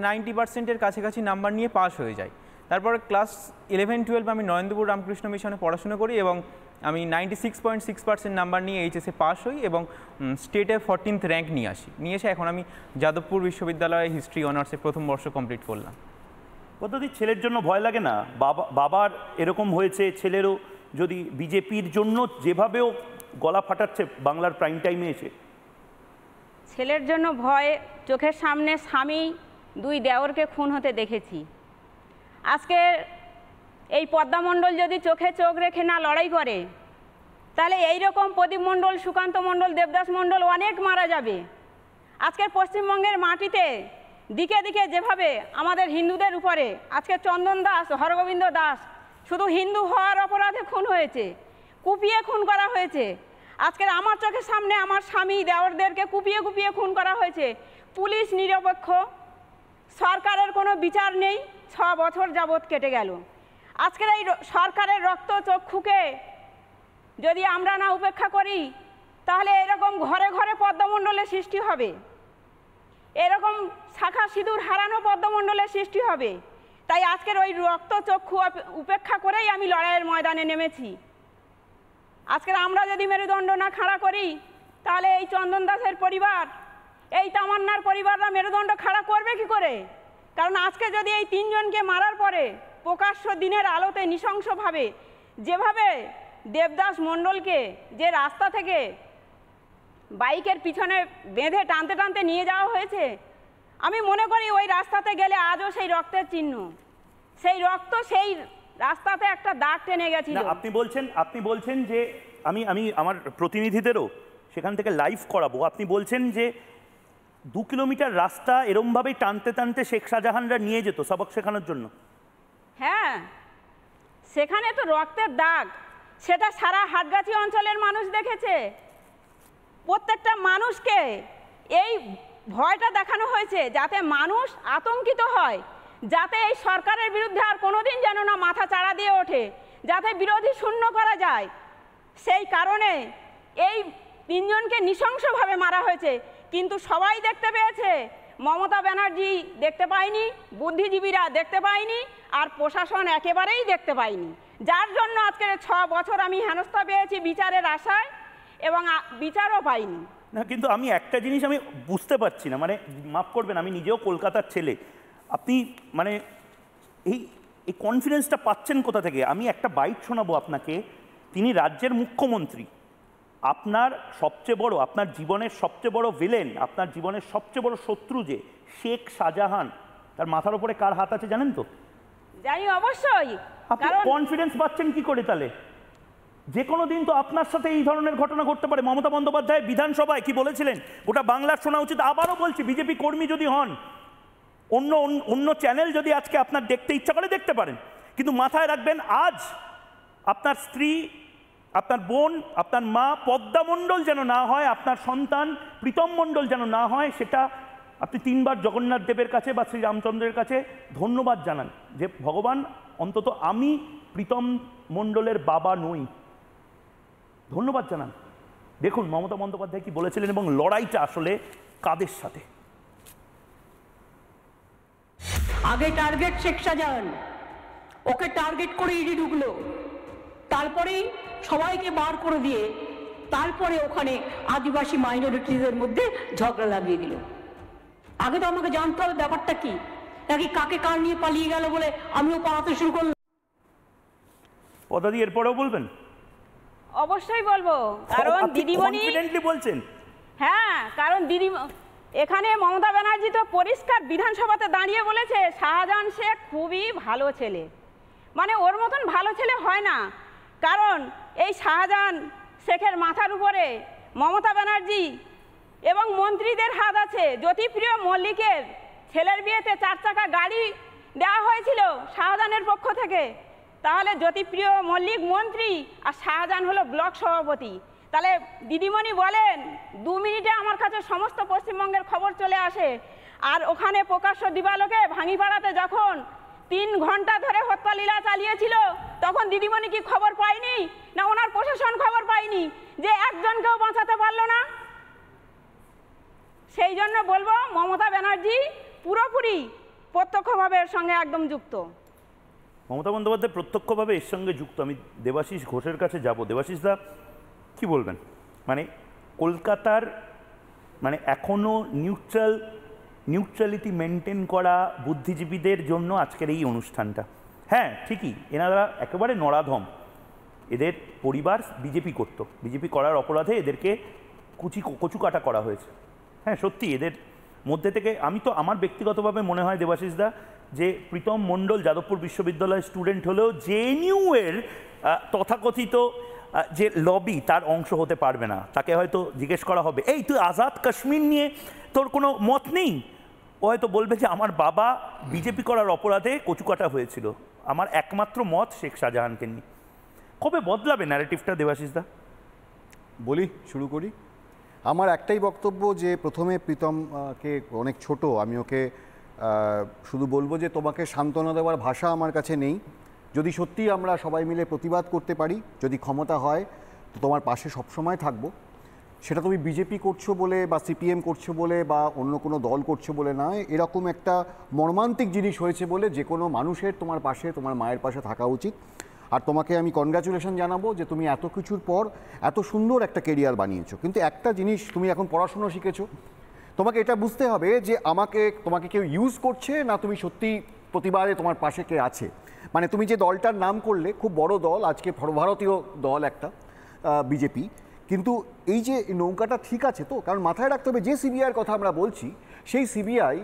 90%-এর কাছাকাছি নাম্বার নিয়ে পাস হয়ে যাই। তারপরে ক্লাস 11-12 আমি নরেন্দ্রপুর রামকৃষ্ণ মিশনে পড়াশোনা করি এবং আমি 96.6% নাম্বার নিয়ে এইচএসে পাস হই এবং স্টেটে 14th র্যাঙ্ক নিয়ে এসে এখন আমি যাদবপুর বিশ্ববিদ্যালয়ে হিস্ট্রি অনার্সে প্রথম বর্ষ কমপ্লিট করলাম। কতদিন ছেলের জন্য ভয় লাগে না? বাবার এরকম হয়েছে, ছেলেরও যদি বিজেপির জন্য যেভাবেও গলা ফাটাচ্ছে বাংলার প্রাইম টাইমে এসে। ছেলের জন্য ভয়, চোখের সামনে স্বামী 2 দেওরকে খুন হতে দেখেছি। আজকে এই পদ্মা মণ্ডল যদি চোখে চোখ রেখে না লড়াই করে, তাহলে এই রকম প্রদীপ মণ্ডল, সুকান্ত মণ্ডল, দেবদাস মণ্ডল অনেক মারা যাবে। আজকের পশ্চিমবঙ্গের মাটিতে দিকে দিকে যেভাবে আমাদের হিন্দুদের উপরে আজকে চন্দন দাস, হরগোবিন্দ দাস শুধু হিন্দু হওয়ার অপরাধে খুন হয়েছে, কুপিয়ে খুন করা হয়েছে। আজকের আমার চোখের সামনে আমার স্বামী দেওরদেরকে কুপিয়ে কুপিয়ে খুন করা হয়েছে। পুলিশ নিরপেক্ষ, সরকারের কোনো বিচার নেই, 6 বছর যাবৎ কেটে গেল। আজকের এই সরকারের রক্তচক্ষুকে যদি আমরা না উপেক্ষা করি, তাহলে এরকম ঘরে ঘরে পদ্মমণ্ডলের সৃষ্টি হবে, এরকম শাখা সিঁদুর হারানো পদ্মমণ্ডলের সৃষ্টি হবে। তাই আজকের ওই রক্তচক্ষু উপেক্ষা করেই আমি লড়াইয়ের ময়দানে নেমেছি। আজকের আমরা যদি মেরুদণ্ড না খাড়া করি, তাহলে এই চন্দন দাসের পরিবার, এই তামান্নার পরিবাররা মেরুদণ্ড খাড়া করবে কি করে? কারণ আজকে যদি এই 3 জনকে মারার পরে প্রকাশ্য দিনের আলোতে নৃশংসভাবে যেভাবে দেবদাস মণ্ডলকে যে রাস্তা থেকে বাইকের পিছনে বেঁধে টানতে টানতে নিয়ে যাওয়া হয়েছে, আমি মনে করি ওই রাস্তাতে গেলে আজও সেই রক্তের চিহ্ন, সেই রক্ত সেই রাস্তাতে একটা দাগ টেনে গেছিল। আপনি বলছেন যে আমি আমার প্রতিনিধিদেরও সেখান থেকে লাইভ করাবো। আপনি বলছেন যে 2 কিলোমিটার রাস্তা এরমভাবেই টানতে টানতে শেখ শাহজাহানরা নিয়ে যেত সবক শেখানোর জন্য। হ্যাঁ, সেখানে তো রক্তের দাগ, সেটা সারা হাটগাছি অঞ্চলের মানুষ দেখেছে। প্রত্যেকটা মানুষকে এই ভয়টা দেখানো হয়েছে যাতে মানুষ আতঙ্কিত হয়, যাতে এই সরকারের বিরুদ্ধে আর কোনোদিন যেন না মাথা চাড়া দিয়ে ওঠে, যাতে বিরোধী শূন্য করা যায়। সেই কারণে এই 3 জনকে নৃশংসভাবে মারা হয়েছে। কিন্তু সবাই দেখতে পেয়েছে, মমতা ব্যানার্জি দেখতে পায়নি, বুদ্ধিজীবীরা দেখতে পায়নি, আর প্রশাসন একেবারেই দেখতে পায়নি। যার জন্য আজকের 6 বছর আমি হেনস্থা পেয়েছি বিচারের আশায়, এবং বিচারও পাইনি। না, কিন্তু আমি একটা জিনিস আমি বুঝতে পারছি না, মানে মাফ করবেন, আমি নিজেও কলকাতার ছেলে, আপনি মানে এই কনফিডেন্সটা পাচ্ছেন কোথা থেকে? আমি একটা বাইট শোনাবো আপনাকে। তিনি রাজ্যের মুখ্যমন্ত্রী, আপনার সবচেয়ে বড়, আপনার জীবনের সবচেয়ে বড় ভিলেন, আপনার জীবনের সবচেয়ে বড় শত্রু যে শেখ শাহজাহান, তার মাথার উপরে কার হাত আছে জানেন তো? জানি অবশ্যই। আপনি কনফিডেন্স পাচ্ছেন কি করে তাহলে? যে কোনো দিন তো আপনার সাথে এই ধরনের ঘটনা ঘটতে পারে। মমতা বন্দ্যোপাধ্যায় বিধানসভায় কি বলেছিলেন গোটা বাংলার শোনা উচিত। আবারও বলছি, বিজেপি কর্মী যদি হন, অন্য চ্যানেল যদি আজকে আপনার দেখতে ইচ্ছা করে দেখতে পারেন, কিন্তু মাথায় রাখবেন আজ আপনার স্ত্রী, আপনার বোন, আপনার মা পদ্মা মণ্ডল যেন না হয়, আপনার সন্তান প্রীতম মণ্ডল যেন না হয়, সেটা আপনি 3 বার জগন্নাথ দেবের কাছে বা শ্রীরামচন্দ্রের কাছে ধন্যবাদ জানান যে ভগবান, অন্তত আমি প্রীতম মণ্ডলের বাবা নই। ধন্যবাদ জানান। দেখুন মমতা বন্দ্যোপাধ্যায় কি বলেছিলেন এবং লড়াইটা আসলে কাদের সাথে। আগে টার্গেট শেখ শাহজাহান, ওকে টার্গেট করে ইডি ঢুকলো, তারপরেই সবাইকে বার করে দিয়ে তারপরে ওখানে আদিবাসী মাইনরিটিদের মধ্যে ঝগড়া লাগিয়ে দিল। আগে তো আমাকে জানতে হবে ব্যাপারটা কি, নাকি কাকে কার নিয়ে পালিয়ে গেল বলে আমিও পালাতে শুরু করলাম। পদাদি এরপরেও বলবেন? অবশ্যই বলবো, কারণ দিদিমণি বলছেন। হ্যাঁ, কারণ দিদি এখানে মমতা ব্যানার্জি তো পরিষ্কার বিধানসভাতে দাঁড়িয়ে বলেছে শাহজাহান শেখ খুবই ভালো ছেলে, মানে ওর মতন ভালো ছেলে হয় না। কারণ এই শাহজাহান শেখের মাথার উপরে মমতা ব্যানার্জি এবং মন্ত্রীদের হাত আছে। জ্যোতিপ্রিয় মল্লিকের ছেলের বিয়েতে 4 চাকা গাড়ি দেওয়া হয়েছিল শাহজাহানের পক্ষ থেকে, তাহলে জ্যোতিপ্রিয় মল্লিক মন্ত্রী আর শাহজাহান হলো ব্লক সভাপতি। তাহলে দিদিমণি বলেন 2 মিনিটে আমার কাছে সমস্ত পশ্চিমবঙ্গের খবর চলে আসে। আর ওখানে প্রকাশ্য দিবালোকে ভাঙিপাড়াতে যখন 3 ঘন্টা ধরে হত্যালীলা চালিয়েছিল, তখন দিদিমণি কি খবর পায়নি? না ওনার প্রশাসন খবর পায়নি যে একজনকেও বাঁচাতে পারলো না? সেই জন্য বলবো মমতা ব্যানার্জি পুরোপুরি প্রত্যক্ষভাবে এর সঙ্গে একদম যুক্ত। মমতা বন্দ্যোপাধ্যায় প্রত্যক্ষভাবে এর সঙ্গে যুক্ত। আমি দেবাশিস ঘোষের কাছে যাব। দেবাশিস দা কি বলবেন? মানে কলকাতার মানে এখনো নিউট্রালিটি মেনটেন করা বুদ্ধিজীবীদের জন্য আজকের এই অনুষ্ঠানটা। হ্যাঁ ঠিকই, এনারা একেবারে নরাধম, এদের পরিবার বিজেপি করতো, বিজেপি করার অপরাধে এদেরকে কচু কাটা করা হয়েছে। হ্যাঁ সত্যি এদের মধ্যে থেকে আমি তো আমার ব্যক্তিগতভাবে মনে হয় দেবাশিস দা যে প্রীতম মণ্ডল যাদবপুর বিশ্ববিদ্যালয়ের স্টুডেন্ট হলেও জেএনইউ এর তথাকথিত যে লবি তার অংশ হতে পারবে না। তাকে হয়তো জিজ্ঞেস করা হবে, এই তুই আজাদ কাশ্মীর নিয়ে তোর কোনো মত নেই? ও হয়তো বলবে যে আমার বাবা বিজেপি করার অপরাধে কচুকাটা হয়েছিল, আমার একমাত্র মত শেখ শাহজাহানকে নিয়ে। কবে বদলাবে ন্যারেটিভটা দেবাশিস দা? বলি, শুরু করি। আমার একটাই বক্তব্য যে প্রথমে প্রীতমকে অনেক ছোট, আমি ওকে শুধু বলবো যে তোমাকে সান্ত্বনা দেওয়ার ভাষা আমার কাছে নেই। যদি সত্যি আমরা সবাই মিলে প্রতিবাদ করতে পারি, যদি ক্ষমতা হয়, তো তোমার পাশে সবসময় থাকবো। সেটা তুমি বিজেপি করছো বলে বা সিপিএম করছো বলে বা অন্য কোনো দল করছো বলে নয়, এরকম একটা মর্মান্তিক জিনিস হয়েছে বলে যে কোনো মানুষের তোমার পাশে, তোমার মায়ের পাশে থাকা উচিত। আর তোমাকে আমি কনগ্রাচুলেশন জানাবো যে তুমি এত কিছুর পর এত সুন্দর একটা কেরিয়ার বানিয়েছো। কিন্তু একটা জিনিস, তুমি এখন পড়াশুনো শিখেছো, তোমাকে এটা বুঝতে হবে যে তোমাকে কেউ ইউজ করছে না তুমি সত্যি প্রতিবারে তোমার পাশে কে আছে। মানে তুমি যে দলটার নাম করলে, খুব বড় দল, আজকে সর্বভারতীয় দল একটা বিজেপি, কিন্তু এই যে নৌকাটা ঠিক আছে তো? কারণ মাথায় রাখতে হবে যে সিবিআইয়ের কথা আমরা বলছি, সেই সিবিআই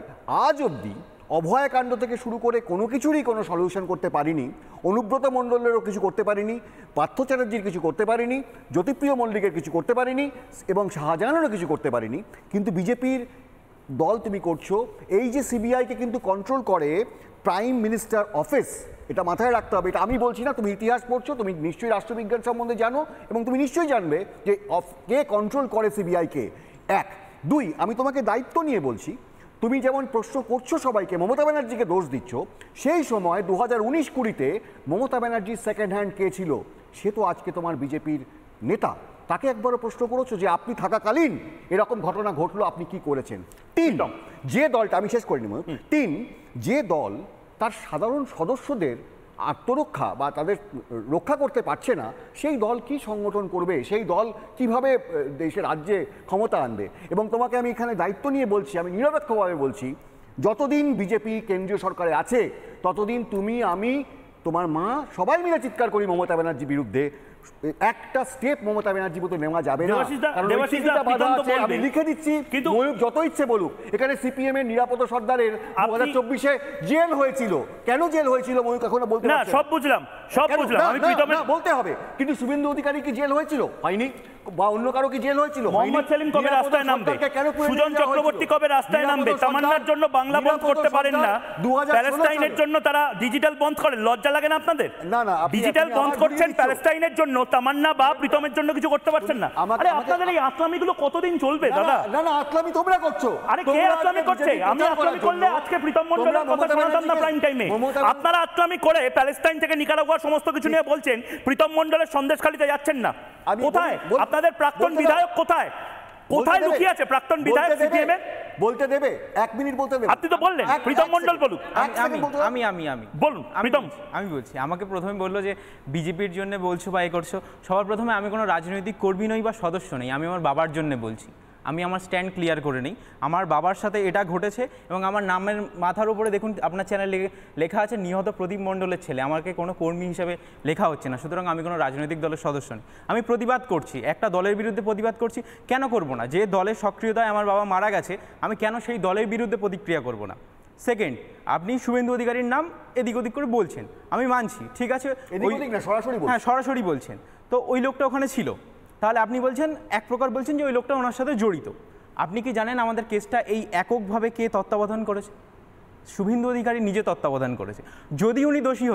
আজ অবধি অভয়াকাণ্ড থেকে শুরু করে কোনো কিছুরই কোনো সলিউশন করতে পারিনি। অনুব্রত মণ্ডলেরও কিছু করতে পারিনি, পার্থ চ্যাটার্জির কিছু করতে পারিনি, জ্যোতিপ্রিয় মল্লিকের কিছু করতে পারিনি, এবং শাহজাহানেরও কিছু করতে পারিনি। কিন্তু বিজেপির দল তুমি করছো। এই যে সিবিআইকে কিন্তু কন্ট্রোল করে প্রাইম মিনিস্টার অফিস, এটা মাথায় রাখতে হবে। এটা আমি বলছি না, তুমি ইতিহাস পড়ছো, তুমি নিশ্চয়ই রাষ্ট্রবিজ্ঞান সম্বন্ধে জানো, এবং তুমি নিশ্চয়ই জানবে যে কে কন্ট্রোল করে সিবিআইকে। 1, 2, আমি তোমাকে দায়িত্ব নিয়ে বলছি, তুমি যেমন প্রশ্ন করছো সবাইকে, মমতা ব্যানার্জিকে দোষ দিচ্ছ, সেই সময় 2019-20 মমতা ব্যানার্জির সেকেন্ড হ্যান্ড কে ছিল? সে তো আজকে তোমার বিজেপির নেতা। তাকে একবারও প্রশ্ন করেছো যে আপনি থাকাকালীন এরকম ঘটনা ঘটলো, আপনি কি করেছেন? 3, যে দলটা, আমি শেষ করিনি, 3, যে দল তার সাধারণ সদস্যদের আত্মরক্ষা বা তাদের রক্ষা করতে পারছে না, সেই দল কি সংগঠন করবে? সেই দল কিভাবে দেশের রাজ্যে ক্ষমতা আনবে? এবং তোমাকে আমি এখানে দায়িত্ব নিয়ে বলছি, আমি নিরপেক্ষভাবে বলছি, যতদিন বিজেপি কেন্দ্রীয় সরকারে আছে ততদিন তুমি, আমি, তোমার মা সবাই মিলে চিৎকার করি মমতা ব্যানার্জির বিরুদ্ধে। একটা স্টেপ মমতা ব্যানার্জি মতো নেওয়া যাবে না, কারণ আমি লিখে দিচ্ছি, ময়ূর যত ইচ্ছে বলুক, এখানে সিপিএম এর নিরাপদ সর্দারের 2024-এ জেল হয়েছিল। কেন জেল হয়েছিল ময়ূর এখনো বলতে না? সব বুঝলাম, আমি বলতে হবে, কিন্তু শুভেন্দু অধিকারী কি জেল হয়েছিল? হয়নি। বা অন্য কারো কি জেল হয়েছিল? মোহাম্মদ সেলিম কবে রাস্তায় নামবে? সুজন চক্রবর্তী কবে রাস্তায় নামবে? তামান্নার জন্য বাংলা বন্ধ করতে পারেন না, প্যালেস্টাইনের জন্য তারা ডিজিটাল বন্ধ করেন, লজ্জা লাগে না আপনাদের? না না, ডিজিটাল বন্ধ করছেন প্যালেস্টাইনের জন্য, তামান্না বা প্রীতমের জন্য কিছু করতে পারছেন না। আরে আপনাদের এই আসলামিগুলো কতদিন চলবে দাদা? না না, আসলামি তোমরা করছো। আরে কে আসলামি করছে? আমি আসলামি করলে আজকে প্রীতম মণ্ডলের কথা শোনাতাম না প্রাইম টাইমে। আপনারা আসলামি করে প্যালেস্টাইন থেকে নিকারাগুয়া সমস্ত কিছু নিয়ে বলছেন, প্রীতম মণ্ডলের সন্দেশখালিতে যাচ্ছেন না। কোথায় আপনাদের প্রাক্তন বিধায়ক? কোথায় কোথায় লুকিয়ে আছে প্রাক্তন বিধায়ক সিপিএম এর? বলতে দেবে? 1 মিনিট বলতে দেবে? আপনি তো বললেন প্রীতম মণ্ডল বলুক। আমি বলুন প্রীতম। আমি বলছি, আমাকে প্রথমে বললো যে বিজেপির জন্য বলছো বা এ করছো। সবার প্রথমে আমি কোনো রাজনৈতিক কর্মী নই বা সদস্য নেই, আমি আমার বাবার জন্য বলছি। আমি আমার স্ট্যান্ড ক্লিয়ার করে নিই। আমার বাবার সাথে এটা ঘটেছে এবং আমার নামের মাথার উপরে দেখুন আপনার চ্যানেলে লেখা আছে নিহত প্রদীপ মণ্ডলের ছেলে। আমাকে কোনো কর্মী হিসেবে লেখা হচ্ছে না, সুতরাং আমি কোনো রাজনৈতিক দলের সদস্য নই। আমি প্রতিবাদ করছি, একটা দলের বিরুদ্ধে প্রতিবাদ করছি। কেন করব না? যে দলের সক্রিয়তায় আমার বাবা মারা গেছে, আমি কেন সেই দলের বিরুদ্ধে প্রতিক্রিয়া করব না? সেকেন্ড, আপনি শুভেন্দু অধিকারীর নাম এদিক ওদিক করে বলছেন, আমি মানছি, ঠিক আছে, হ্যাঁ সরাসরি বলছেন। তো ওই লোকটা ওখানে ছিল, তাহলে আপনি বলছেন এক প্রকার বলছেন যে ওই লোকটা ওনার সাথে জড়িত। আপনি কি জানেন আমাদের কেসটা এই এককভাবে কে তত্ত্বাবধান করেছে? শুভেন্দু অধিকারী নিজে তত্ত্বাবধান করেছে। যদি উনি দোষী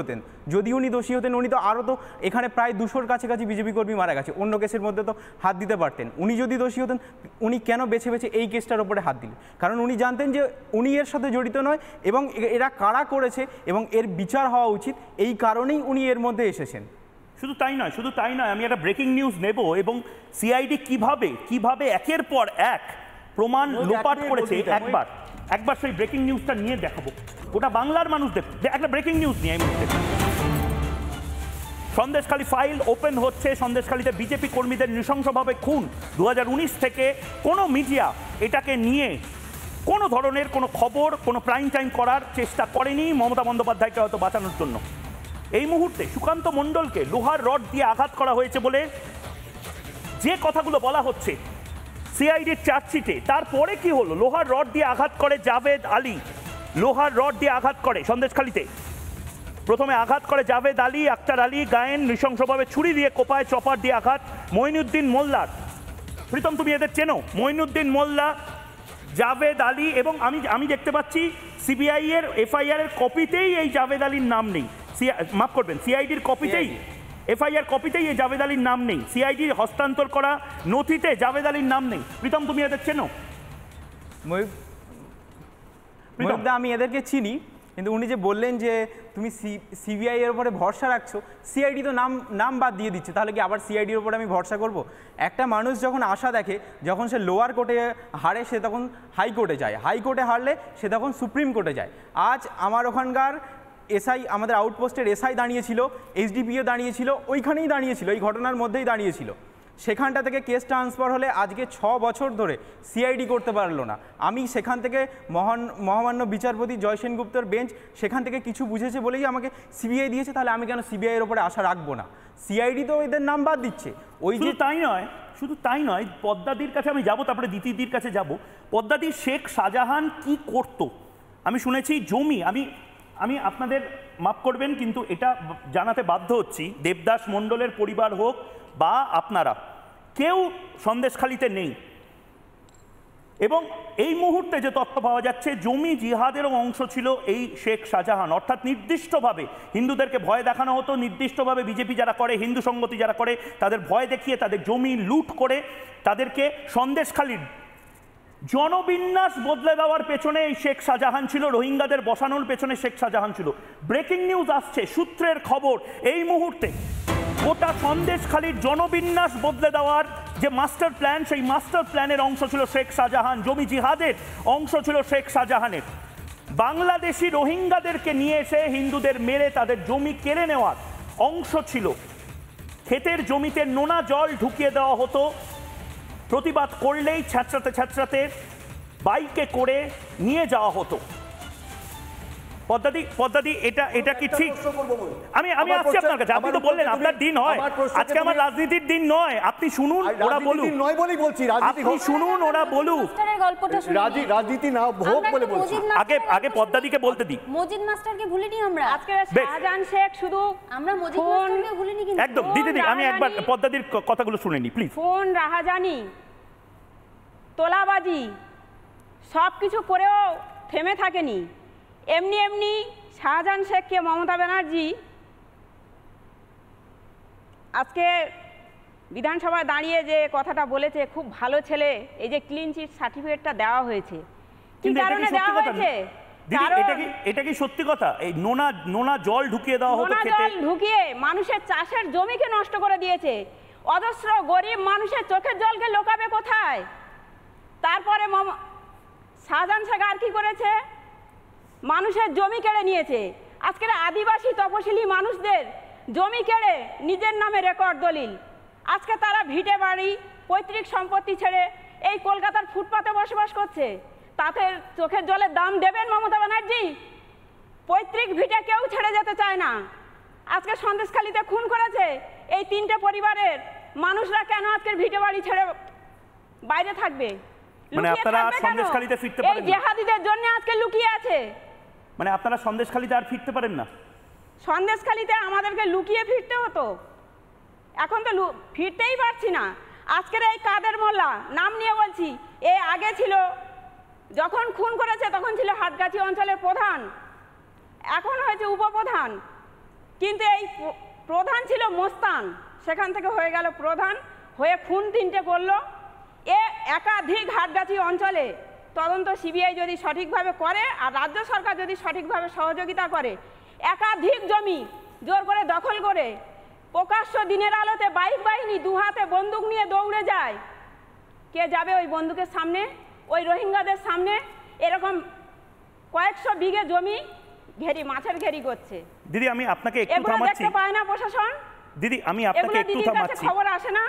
হতেন উনি তো আরও তো এখানে প্রায় 200-র কাছাকাছি বিজেপি কর্মী মারা গেছে, অন্য কেসের মধ্যে তো হাত দিতে পারতেন। উনি যদি দোষী হতেন উনি কেন বেছে বেছে এই কেসটার ওপরে হাত দিলেন? কারণ উনি জানতেন যে উনি এর সাথে জড়িত নয় এবং এরা কারা করেছে এবং এর বিচার হওয়া উচিত, এই কারণেই উনি এর মধ্যে এসেছেন। শুধু তাই নয়, আমি একটা ব্রেকিং নিউজ নেব এবং সিআইডি কিভাবে একের পর এক প্রমাণ লোপাট করেছে একবার সেই ব্রেকিং নিউজটা নিয়ে দেখাবো, ওটা বাংলার মানুষ দেখো। একটা ব্রেকিং নিউজ নিয়ে এই মুহূর্তে সন্দেশখালী ফাইল ওপেন হচ্ছে। সন্দেশখালীতে বিজেপি কর্মীদের নৃশংসভাবে খুন। 2019 থেকে কোনো মিডিয়া এটাকে নিয়ে কোনো ধরনের কোনো খবর, কোনো প্রাইম টাইম করার চেষ্টা করেনি মমতা বন্দ্যোপাধ্যায়কে হয়তো বাঁচানোর জন্য। এই মুহূর্তে সুকান্ত মণ্ডলকে লোহার রড দিয়ে আঘাত করা হয়েছে বলে যে কথাগুলো বলা হচ্ছে সিআইডির চার্জশিটে, তারপরে কি হলো? লোহার রড দিয়ে আঘাত করে জাভেদ আলী, লোহার রড দিয়ে আঘাত করে সন্দেশখালীতে। প্রথমে আঘাত করে জাভেদ আলী, আক্তার আলী, গায়েন নৃশংসভাবে ছুরি দিয়ে কোপায়, চপার দিয়ে আঘাত মঈনুদ্দিন মোল্লার। প্রীতম তুমি এদের চেনো? মঈনুদ্দিন মোল্লা, জাভেদ আলী, এবং আমি দেখতে পাচ্ছি সিবিআই এর এফআইআর এর কপিতেই এই জাভেদ আলীর নাম নেই। মাফ করবেন, সিআইডির কপিতেই, এফআইআর কপিতেই এই জাভেদ আলীর নাম নেই। সিআইডির হস্তান্তর করা নথিতে জাভেদ আলীর নাম নেই। প্রীতম তুমি এদের চেনো? আমি এদেরকে চিনি, কিন্তু উনি যে বললেন যে তুমি সিবিআই এর উপরে ভরসা রাখছো, সিআইডি তো নাম বাদ দিয়ে দিচ্ছে, তাহলে কি আবার সিআইডির উপরে আমি ভরসা করব? একটা মানুষ যখন আশা দেখে, যখন সে লোয়ার কোর্টে হারে সে তখন হাইকোর্টে যায়, হাইকোর্টে হারলে সে তখন সুপ্রিম কোর্টে যায়। আজ আমার ওখানকার এসআই, আমাদের আউটপোস্টের এসআই দাঁড়িয়েছিল, এসডিপিও দাঁড়িয়েছিল, ওইখানেই দাঁড়িয়েছিল, এই ঘটনার মধ্যেই দাঁড়িয়েছিল। সেখানটা থেকে কেস ট্রান্সফার হলে আজকে 6 বছর ধরে সিআইডি করতে পারলো না। আমি সেখান থেকে মহামান্য বিচারপতি জয় সেনগুপ্তর বেঞ্চ সেখান থেকে কিছু বুঝেছে বলেই আমাকে সিবিআই দিয়েছে, তাহলে আমি কেন সিবিআই এর উপরে আশা রাখবো না? সিআইডি তো এদের নাম বাদ দিচ্ছে। শুধু তাই নয়, পদ্মাদির কাছে আমি যাব, তারপরে দিতিদির কাছে যাব। পদ্মাদি, শেখ শাহজাহান কি করত? আমি শুনেছি জমি, আমি আপনাদের মাফ করবেন কিন্তু এটা জানাতে বাধ্য হচ্ছি, দেবদাস মণ্ডলের পরিবার হোক বা আপনারা, কেউ সন্দেশখালীতে নেই। এবং এই মুহূর্তে যে তথ্য পাওয়া যাচ্ছে, জমি জিহাদেরও অংশ ছিল এই শেখ শাহজাহান। অর্থাৎ নির্দিষ্টভাবে হিন্দুদেরকে ভয় দেখানো হতো, নির্দিষ্টভাবে বিজেপি যারা করে, হিন্দু সংগতি যারা করে, তাদের ভয় দেখিয়ে তাদের জমি লুট করে তাদেরকে সন্দেশখালীর জনবিন্যাস বদলে দেওয়ার পেছনে এই শেখ শাহজাহান ছিল, রোহিঙ্গাদের বসানোর পেছনে শেখ শাহজাহান ছিল। ব্রেকিং নিউজ আসছে, সূত্রের খবর, এই মুহূর্তে গোটা সন্দেশখালীর জনবিন্যাস বদলে দেওয়ার যে মাস্টার প্ল্যান, সেই মাস্টার প্ল্যানের অংশ ছিল শেখ শাহজাহান। জমি জিহাদের অংশ ছিল শেখ শাহজাহানের। বাংলাদেশি রোহিঙ্গাদেরকে নিয়ে এসে হিন্দুদের মেরে তাদের জমি কেড়ে নেওয়ার অংশ ছিল। ক্ষেতের জমিতে নোনা জল ঢুকিয়ে দেওয়া হতো, প্রতিবাদ করলেই ছ্যাঁচড়াতে বাইকে করে নিয়ে যাওয়া হতো। পদ্মাদি, এটা কি ঠিক? আমি আসছি আপনার কাছে। আপনি তো বললেন আপনার দিন হয়, আজকে আমার রাজনীতির দিন নয়। আপনি শুনুন, ওরা বলুক। নয় বলেই বলছি, আপনি শুনুন, ওরা বলুক। রাজনীতি না হোক বলে বলছি। আগে পদ্মাদিকে বলতে দিই। মজিদ মাস্টারকে ভুলিনি আমরা। আজকে শাহজাহান শেখ শুধু আমরা মজিদ মাস্টারকে ভুলিনি কিন্তু। একদম দিদি, আমি একবার পদ্মাদির কথাগুলো শুনে নি প্লিজ। ফোন রাহাজানি, তোলাবাজি সব কিছু করেও থেমে থাকেনি। এমনি শাহজাহান শেখকে মমতা ব্যানার্জি আজকে বিধানসভায় দাঁড়িয়ে যে কথাটা বলেছে, খুব ভালো ছেলে, এই যে ক্লিন চিট সার্টিফিকেটটা দেওয়া হয়েছে, কি কারণে দেওয়া হয়েছে? এটা কি সত্যি কথা? এই নোনা জল ঢুকিয়ে দেওয়া হতো, জল ঢুকিয়ে মানুষের চাষের জমিকে নষ্ট করে দিয়েছে। অজস্র গরিব মানুষের চোখের জলকে লোকাবে কোথায়? তারপরে শাহজাহান শেখ আর কি করেছে? মানুষের জমি কেড়ে নিয়েছে। আজকের আদিবাসী তপশিলি মানুষদের জমি কেড়ে নিজের নামে রেকর্ড দলিল। আজকে তারা ভিটে বাড়ি, পৈতৃক সম্পত্তি ছেড়ে এই কলকাতার ফুটপাতে বসবাস করছে। তাদের চোখের জলের দাম দেবেন মমতা ব্যানার্জি? পৈতৃক ভিটে কেউ ছেড়ে যেতে চায় না। আজকে সন্দেশখালীতে খুন করেছে এই 3টে পরিবারের মানুষরা, কেন আজকের ভিটে বাড়ি ছেড়ে বাইরে থাকবে? মানে আপনারা সন্দেশখালীতে ফিরতে পারেন না? এই জিহাদিদের জন্য আজকে লুকিয়ে আছে। মানে আপনারা সন্দেশখালীতে আর ফিরতে পারেন না? সন্দেশখালীতে আমাদেরকে লুকিয়ে ফিরতে হতো, এখন তো ফিরতেই পারছি না। আজকের এই কাদের মোল্লা, নাম নিয়ে বলছি, এ আগে ছিল যখন খুন করেছে তখন ছিল হাটগাছি অঞ্চলের প্রধান, এখন হয়েছে উপপ্রধান, কিন্তু এই প্রধান ছিল মোস্তান, সেখান থেকে হয়ে গেল প্রধান, হয়ে খুন 3টে করলো। একাধিক হাটগাছি অঞ্চলে তদন্ত সিবিআই যদি সঠিকভাবে করে আর রাজ্য সরকার যদি সঠিকভাবে সহযোগিতা করে, একাধিক জমি জোর করে দখল করে প্রকাশ্য দিনের আলোতে বাইক বাহিনী 2 হাতে বন্দুক নিয়ে দৌড়ে যায়। কে যাবে ওই বন্দুকের সামনে, ওই রোহিঙ্গাদের সামনে? এরকম কয়েকশো বিঘে জমি ঘেরি, মাছের ঘেরি করছে। দিদি আমি আপনাকে একটু থামাচ্ছি, দেখতে পায় না প্রশাসন? দিদি আমি আপনাকে একটু থামাচ্ছি, খবর আসে না?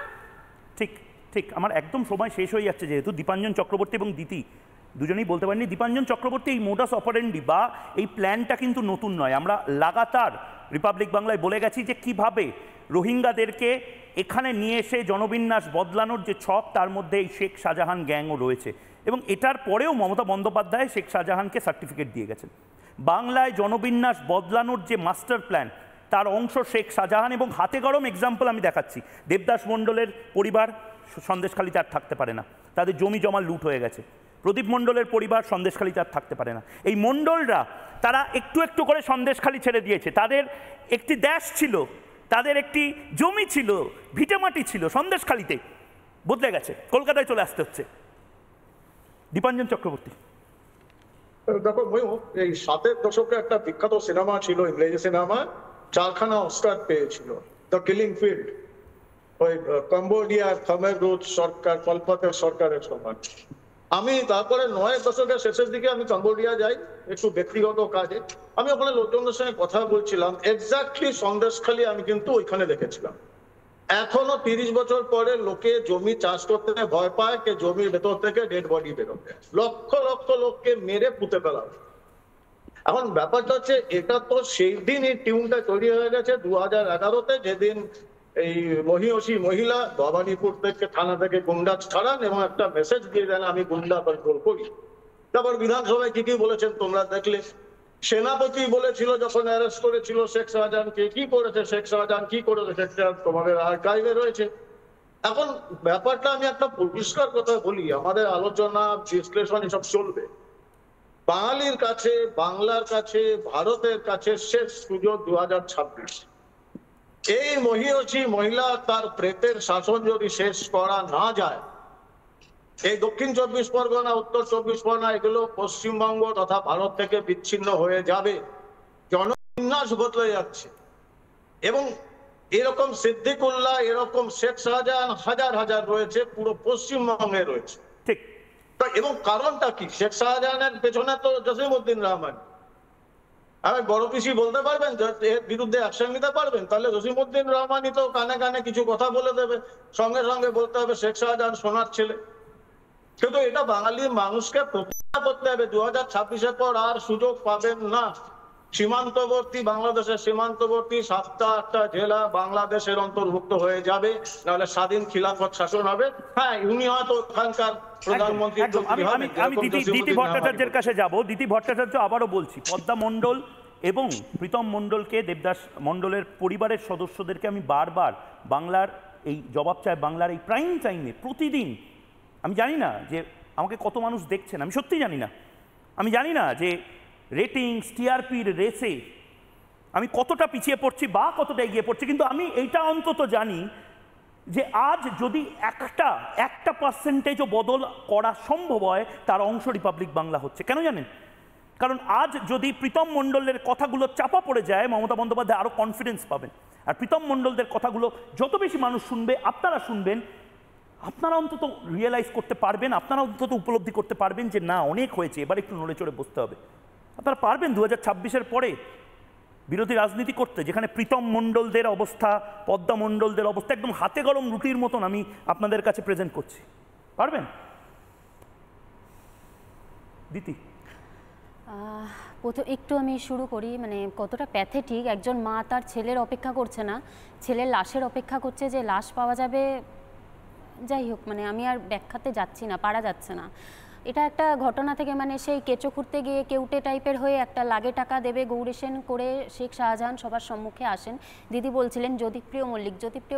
ঠিক ঠিক, আমার একদম সময় শেষ হয়ে যাচ্ছে, যেহেতু দীপাঞ্জন চক্রবর্তী এবং দিতি দুজনেই বলতে পারেননি। দীপাঞ্জন চক্রবর্তী, এই মোডাস অপারেন্ডি বা এই প্ল্যানটা কিন্তু নতুন নয়। আমরা লাগাতার রিপাবলিক বাংলায় বলে গেছি যে কিভাবে রোহিঙ্গাদেরকে এখানে নিয়ে এসে জনবিন্যাস বদলানোর যে ছক, তার মধ্যে এই শেখ শাহজাহান গ্যাংও রয়েছে। এবং এটার পরেও মমতা বন্দ্যোপাধ্যায় শেখ শাহজাহানকে সার্টিফিকেট দিয়ে গেছেন। বাংলায় জনবিন্যাস বদলানোর যে মাস্টার প্ল্যান, তার অংশ শেখ শাহজাহান। এবং হাতে গরম এক্সাম্পল আমি দেখাচ্ছি, দেবদাস মণ্ডলের পরিবার সন্দেশখালিতে আর থাকতে পারে না, তাদের জমি জমা লুট হয়ে গেছে। প্রদীপ মণ্ডলের পরিবার সন্দেশখালিতে আর থাকতে পারে না। এই মণ্ডলরা তারা একটু একটু করে সন্দেশখালি ছেড়ে দিয়েছে। তাদের একটি দেশ ছিল, তাদের একটি জমি ছিল, ভিটেমাটি ছিল সন্দেশখালিতে, বদলে গেছে, কলকাতায় চলে আসতে হচ্ছে। দীপাঞ্জন চক্রবর্তী, দেখো ময়ূর, এই 7-এর দশকে একটা বিখ্যাত সিনেমা ছিল, ইংরেজি সিনেমা, 4খানা অস্কার পেয়েছিল, দ্য কিলিং ফিল্ড, ওই কম্বোডিয়ার খমের রুজ সরকার, পলপতের সরকারের সময়। আমি তারপরে 9-এর দশকের শেষের দিকে আমি কম্বোডিয়া যাই একটু ব্যক্তিগত কাজে। আমি ওখানে লোকজনের সঙ্গে কথা বলছিলাম, এক্স্যাক্টলি সন্দেশখালি আমি কিন্তু ওইখানে দেখেছিলাম। এখনো 30 বছর পরে লোকে জমি চাষ করতে ভয় পায়, কে জমির ভেতর থেকে ডেড বডি বেরোবে, লক্ষ লক্ষ লোককে মেরে পুঁতে ফেলা। এখন ব্যাপারটা হচ্ছে, এটা তো সেই দিন এই টিউনটা তৈরি হয়ে গেছে 2011-তে, যেদিন এই মহিষী মহিলা ভবানীপুর থেকে থানা থেকে গুন্ডা ছাড়ান এবং একটা মেসেজ দিয়ে দেন আমি গুন্ডা কন্ট্রোল করি। তারপর বিধানসভায় কি কি বলেছেন তোমরা দেখলে। সেনাপতি বলেছিল যখন অ্যারেস্ট করেছিল শেখ শাহজাহানকে, কি করেছে শেখ শাহজাহান, কি করেছে শেখ শাহজাহান তোমাদের আর্কাইভে রয়েছে। এখন ব্যাপারটা আমি একটা পরিষ্কার কথা বলি, আমাদের আলোচনা বিশ্লেষণ এসব চলবে। বাঙালির কাছে, বাংলার কাছে, ভারতের কাছে শেষ সুযোগ 2026। এই মহিষী মহিলা তার প্রেতের শাসন যদি শেষ করা না যায়, এই দক্ষিণ 24 পরগনা, উত্তর 24 পরগনা এগুলো পশ্চিমবঙ্গ তথা ভারত থেকে বিচ্ছিন্ন হয়ে যাবে, জনবিন্যাস বদলে যাচ্ছে। এবং এরকম সিদ্দিকুল্লাহ, এরকম শেখ শাহজাহান হাজার হাজার রয়েছে, পুরো পশ্চিমবঙ্গে রয়েছে। ঠিক। এবং কারণটা কি? শেখ শাহজাহানের পেছনে তো জসিমউদ্দিন রহমান। আমি বড় পিসি বলতে পারবেন এর বিরুদ্ধে অ্যাকশন নিতে পারবেন? তাহলে জসিমউদ্দিন রহমানই তো কানে কানে কিছু কথা বলে দেবে, সঙ্গে সঙ্গে বলতে হবে শেখ শাহজাহান সোনার ছেলে। কিন্তু এটা বাঙালির মানুষকে প্রতিজ্ঞা করতে হবে, 2026-এর পর আর সুযোগ পাবেন না। সীমান্তবর্তী, বাংলাদেশের সীমান্তবর্তী 7টা-8টা জেলা বাংলাদেশের অন্তর্ভুক্ত হয়ে যাবে, নাহলে স্বাধীন খিলাফত শাসন হবে। হ্যাঁ, উনি হয়তো ওখানকার প্রধানমন্ত্রী। আমি দিতি ভট্টাচার্যের কাছে যাব। দিতি ভট্টাচার্য, আবারও বলছি, পদ্মা মণ্ডল এবং প্রীতম মণ্ডলকে, দেবদাস মণ্ডলের পরিবারের সদস্যদেরকে আমি বারবার বাংলার এই জবাব চাই বাংলার এই প্রাইম টাইমে প্রতিদিন, আমি জানি না যে আমাকে কত মানুষ দেখছেন, আমি সত্যি জানি না, আমি জানি না যে রেটিংস টিআরপির রেসে আমি কতটা পিছিয়ে পড়ছি বা কতটা এগিয়ে পড়ছি, কিন্তু আমি এইটা অন্তত জানি যে আজ যদি একটা পার্সেন্টেজও বদল করা সম্ভব হয়, তার অংশ রিপাবলিক বাংলা হচ্ছে। কেন জানেন? কারণ আজ যদি প্রীতম মণ্ডলের কথাগুলো চাপা পড়ে যায়, মমতা বন্দ্যোপাধ্যায় আরও কনফিডেন্স পাবেন। আর প্রীতম মণ্ডলদের কথাগুলো যত বেশি মানুষ শুনবে, আপনারা শুনবেন, আপনারা অন্তত রিয়েলাইজ করতে পারবেন, আপনারা অন্তত উপলব্ধি করতে পারবেন যে না, অনেক হয়েছে, এবার একটু নড়ে চড়ে বসতে হবে। আপনারা পারবেন 2026-এর পরে বিরোধী রাজনীতি করতে, যেখানে প্রীতম মণ্ডলদের অবস্থা, পদ্মা মণ্ডলদের অবস্থা একদম হাতে গরম রুটির মতন আমি আপনাদের কাছে প্রেজেন্ট করছি। পারবেন? দিতি, প্রথম একটু আমি শুরু করি, মানে কতটা প্যাথেটিক। একজন মা তার ছেলের অপেক্ষা করছে না, ছেলের লাশের অপেক্ষা করছে যে লাশ পাওয়া যাবে। যাই হোক, মানে আমি আর ব্যাখ্যাতে যাচ্ছি না, পারা যাচ্ছে না। এটা একটা ঘটনা থেকে মানে সেই কেঁচো খুঁড়তে গিয়ে কেউটে টাইপের হয়ে একটা লাগে টাকা দেবে গৌরী সেন করে শেখ শাহজাহান সবার সম্মুখে আসেন। দিদি বলছিলেন জ্যোতিপ্রিয়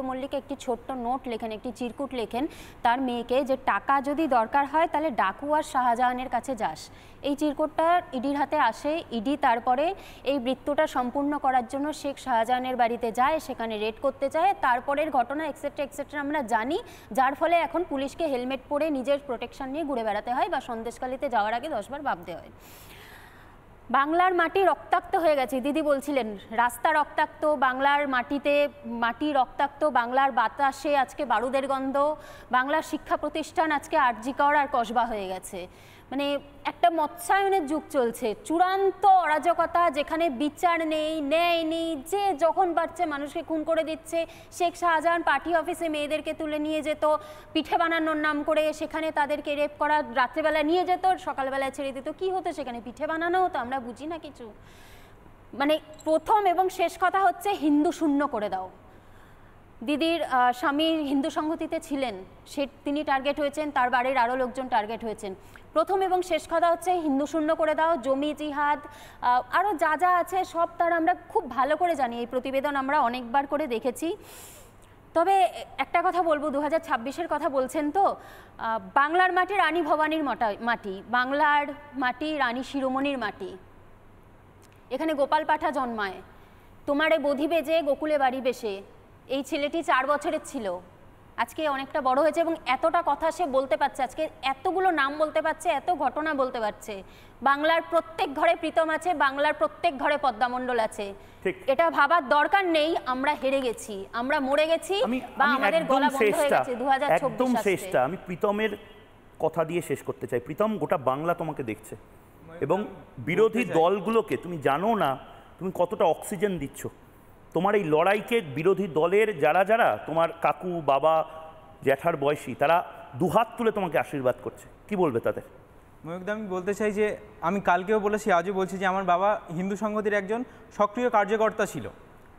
মল্লিক একটি ছোট্ট নোট লেখেন, একটি চিরকুট লেখেন তার মেয়েকে, যে টাকা যদি দরকার হয় তাহলে ডাকু আর শাহজাহানের কাছে যাস। এই চিরকুটটা ইডির হাতে আসে। ইডি তারপরে এই মৃত্যুটা সম্পূর্ণ করার জন্য শেখ শাহজাহানের বাড়িতে যায়, সেখানে রেড করতে যায়। তারপরের ঘটনা এক্সেট্রা আমরা জানি, যার ফলে এখন পুলিশকে হেলমেট পরে নিজের প্রোটেকশন নিয়ে ঘুরে বেড়াতে হয় বা সন্দেশখালিতে যাওয়ার আগে 10 বার ভাবতে হয়। বাংলার মাটি রক্তাক্ত হয়ে গেছে। দিদি বলছিলেন রাস্তা রক্তাক্ত, বাংলার মাটি রক্তাক্ত, বাংলার বাতাসে আজকে বারুদের গন্ধ, বাংলার শিক্ষা প্রতিষ্ঠান আজকে আরজিকর আর কসবা হয়ে গেছে। মানে একটা মৎস্যায়নের যুগ চলছে, চূড়ান্ত অরাজকতা, যেখানে বিচার নেই, ন্যায় নেই, যে যখন পারছে মানুষকে খুন করে দিচ্ছে। শেখ শাহজাহান পার্টি অফিসে মেয়েদেরকে তুলে নিয়ে যেত পিঠে বানানোর নাম করে, সেখানে তাদেরকে রেপ করা, রাত্রেবেলা নিয়ে যেত, সকালবেলায় ছেড়ে দিত। কি হতো সেখানে? পিঠে বানানো হতো, আমরা বুঝি না কিছু। মানে প্রথম এবং শেষ কথা হচ্ছে হিন্দু শূন্য করে দাও। দিদির স্বামী হিন্দু সংহতিতে ছিলেন, তিনি টার্গেট হয়েছেন, তার বাড়ির আরও লোকজন টার্গেট হয়েছেন। প্রথম এবং শেষ কথা হচ্ছে হিন্দু শূন্য করে দাও। জমি জিহাদ আরও যা যা আছে সব তার আমরা খুব ভালো করে জানি, এই প্রতিবেদন আমরা অনেকবার করে দেখেছি। তবে একটা কথা বলবো, 2026-এর কথা বলছেন তো, বাংলার মাটি রানী ভবানীর মাটি, বাংলার মাটি রানী শিরোমণির মাটি। এখানে গোপাল পাঠা জন্মায়, তোমারে বধিবে যে গোকুলে বাড়ি বেশে। এই ছেলেটি 4 বছরের ছিল, আজকে অনেকটা বড় হয়েছে এবং এতটা কথা সে বলতে পারছে, আজকে এতগুলো নাম বলতে পারছে, এত ঘটনা বলতে পারছে। বাংলার প্রত্যেক ঘরে প্রীতম আছে, বাংলার প্রত্যেক ঘরে পদ্মামণ্ডল আছে। এটা ভাবার দরকার নেই আমরা হেরে গেছি, আমরা মরে গেছি বা আমাদের গলা বন্ধ হয়ে গেছে। 2024 একদম শেষটা আমি প্রীতমের কথা দিয়ে শেষ করতে চাই। প্রীতম, গোটা বাংলা তোমাকে দেখছে এবং বিরোধী দলগুলোকে তুমি জানো না তুমি কতটা অক্সিজেন দিচ্ছ। তোমার এই লড়াইকে বিরোধী দলের যারা যারা তোমার কাকু বাবা জ্যাঠার বয়সী, তারা দুহাত তুলে তোমাকে আশীর্বাদ করছে। কি বলবে তাদের? ময়ূকদা, আমি বলতে চাই যে আমি কালকেও বলেছি, আজও বলছি যে আমার বাবা হিন্দু সংহতির একজন সক্রিয় কার্যকর্তা ছিল,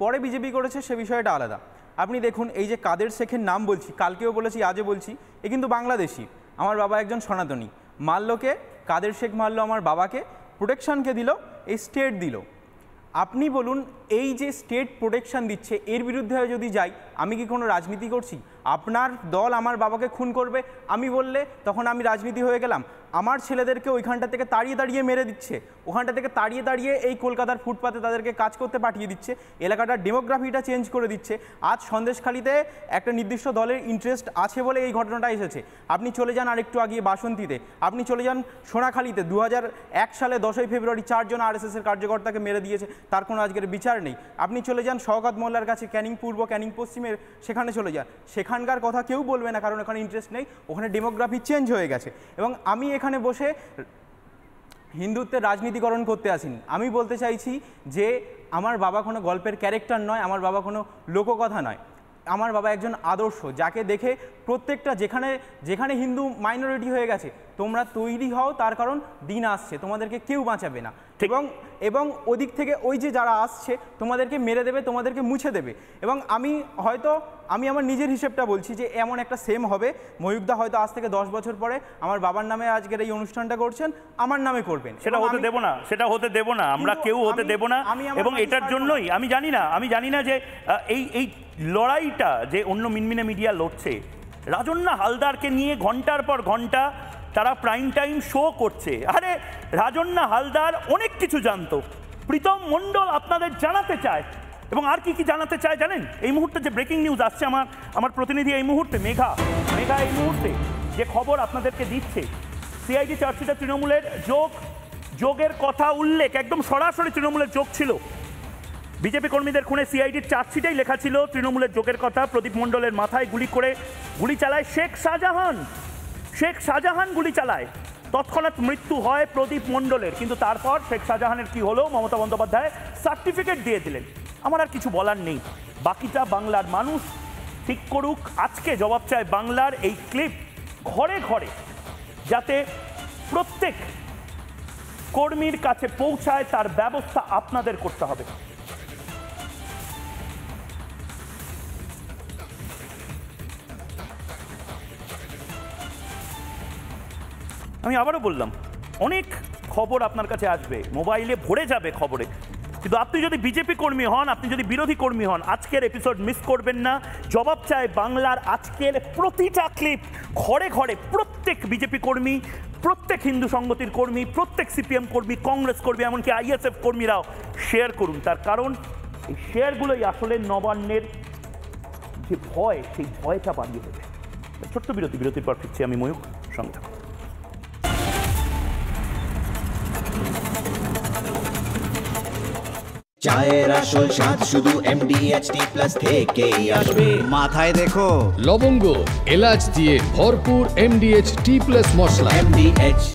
পরে বিজেপি করেছে, সে বিষয়টা আলাদা। আপনি দেখুন, এই যে কাদের শেখের নাম বলছি, কালকেও বলেছি আজও বলছি, এ কিন্তু বাংলাদেশি। আমার বাবা একজন সনাতনী, মারলোকে, কাদের শেখ মারলো আমার বাবাকে, প্রোটেকশনকে দিল, এই স্টেট দিল। আপনি বলুন, এই যে স্টেট প্রোটেকশন দিচ্ছে এর বিরুদ্ধে যদি যাই, আমি কি কোনো রাজনীতি করছি? আপনার দল আমার বাবাকে খুন করবে আমি বললে তখন আমি রাজনীতি হয়ে গেলাম? আমার ছেলেদেরকে ওইখানটা থেকে তাড়িয়ে মেরে দিচ্ছে, ওখানটা থেকে তাড়িয়ে এই কলকাতার ফুটপাতে তাদেরকে কাজ করতে পাঠিয়ে দিচ্ছে, এলাকাটার ডেমোগ্রাফিটা চেঞ্জ করে দিচ্ছে। আজ সন্দেশখালিতে একটা নির্দিষ্ট দলের ইন্টারেস্ট আছে বলে এই ঘটনাটা এসেছে। আপনি চলে যান আরেকটু আগিয়ে বাসন্তীতে, আপনি চলে যান সোনাখালিতে, 2001 সালে 10ই ফেব্রুয়ারি 4 জন RSS-এর কার্যকর্তাকে মেরে দিয়েছে, তার কোনো আজকের বিচার নেই। আপনি চলে যান শওকত মোল্লার কাছে, ক্যানিং পূর্ব, ক্যানিং পশ্চিমের, সেখানে চলে যান, সেখানকার কথা কেউ বলবে না, কারণ ওখানে ইন্টারেস্ট নেই, ওখানে ডেমোগ্রাফি চেঞ্জ হয়ে গেছে। এবং আমি এখানে বসে হিন্দুত্বের রাজনীতিকরণ করতে আসিনি। আমি বলতে চাইছি যে আমার বাবা কোনো গল্পের ক্যারেক্টার নয়, আমার বাবা কোনো লোককথা নয়, আমার বাবা একজন আদর্শ, যাকে দেখে প্রত্যেকটা যেখানে হিন্দু মাইনরিটি হয়ে গেছে, তোমরা তৈরি হও, তার কারণ দিন আসছে, তোমাদেরকে কেউ বাঁচাবে না। এবং ওদিক থেকে ওই যে যারা আসছে তোমাদেরকে মেরে দেবে, তোমাদেরকে মুছে দেবে। এবং আমি আমার নিজের হিসেবটা বলছি যে এমন একটা সেম হবে, ময়ূকদা হয়তো আজ থেকে 10 বছর পরে আমার বাবার নামে আজকের এই অনুষ্ঠানটা করছেন, আমার নামে করবেন। সেটা হতে দেব না, আমরা কেউ হতে দেব না। এবং এটার জন্যই আমি জানি না যে এই লড়াইটা যে অন্য মিনমিনে মিডিয়া লড়ছে, রাজন্না হালদারকে নিয়ে ঘন্টার পর ঘন্টা তারা প্রাইম টাইম শো করছে। আরে রাজন্না হালদার অনেক কিছু জানতো, প্রীতম মণ্ডল আপনাদের জানাতে চায়। এবং আর কি জানাতে চায় জানেন? এই মুহূর্তে যে ব্রেকিং নিউজ আসছে, আমার প্রতিনিধি এই মুহূর্তে মেঘা এই মুহূর্তে যে খবর আপনাদেরকে দিচ্ছে, সিআইডি চার্জশিটে তৃণমূলের যোগের কথা উল্লেখ, একদম সরাসরি তৃণমূলের যোগ ছিল। বিজেপি কর্মীদের খুনে সিআইডির চার্জশিটেই লেখা ছিল তৃণমূলের যোগের কথা। প্রদীপ মণ্ডলের মাথায় গুলি চালায় শেখ শাহজাহান গুলি চালায়, তৎক্ষণাৎ মৃত্যু হয় প্রদীপ মণ্ডলের। কিন্তু তারপর শেখ শাহজাহানের কি হলো, মমতা বন্দ্যোপাধ্যায় সার্টিফিকেট দিয়ে দিলেন। আমার আর কিছু বলার নেই, বাকিটা বাংলার মানুষ ঠিক করুক। আজকে জবাব চায় বাংলার এই ক্লিপ ঘরে ঘরে যাতে প্রত্যেক কর্মীর কাছে পৌঁছায়, তার ব্যবস্থা আপনাদের করতে হবে। আমি আবারও বললাম, অনেক খবর আপনার কাছে আসবে, মোবাইলে ভরে যাবে খবরে, কিন্তু আপনি যদি বিজেপি কর্মী হন, আপনি যদি বিরোধী কর্মী হন, আজকের এপিসোড মিস করবেন না। জবাব চায় বাংলার আজকের প্রতিটা ক্লিপ ঘরে ঘরে প্রত্যেক বিজেপি কর্মী, প্রত্যেক হিন্দু সংগতির কর্মী, প্রত্যেক সিপিএম কর্মী, কংগ্রেস কর্মী, এমনকি আইএসএফ কর্মীরাও শেয়ার করুন। তার কারণ এই শেয়ারগুলোই আসলে নবান্নের যে ভয়, সেই ভয়টা বাড়িয়ে দেবে। ছোট্ট বিরতির পর ফিরছি আমি ময়ূক, সঙ্গে থাকুন। চায়ের আসল স্বাদ শুধু MDHT+ থেকেই আসবে। মাথায় দেখো লবঙ্গ এলাচ দিয়ে ভরপুর MDH T+ মশলা। MDH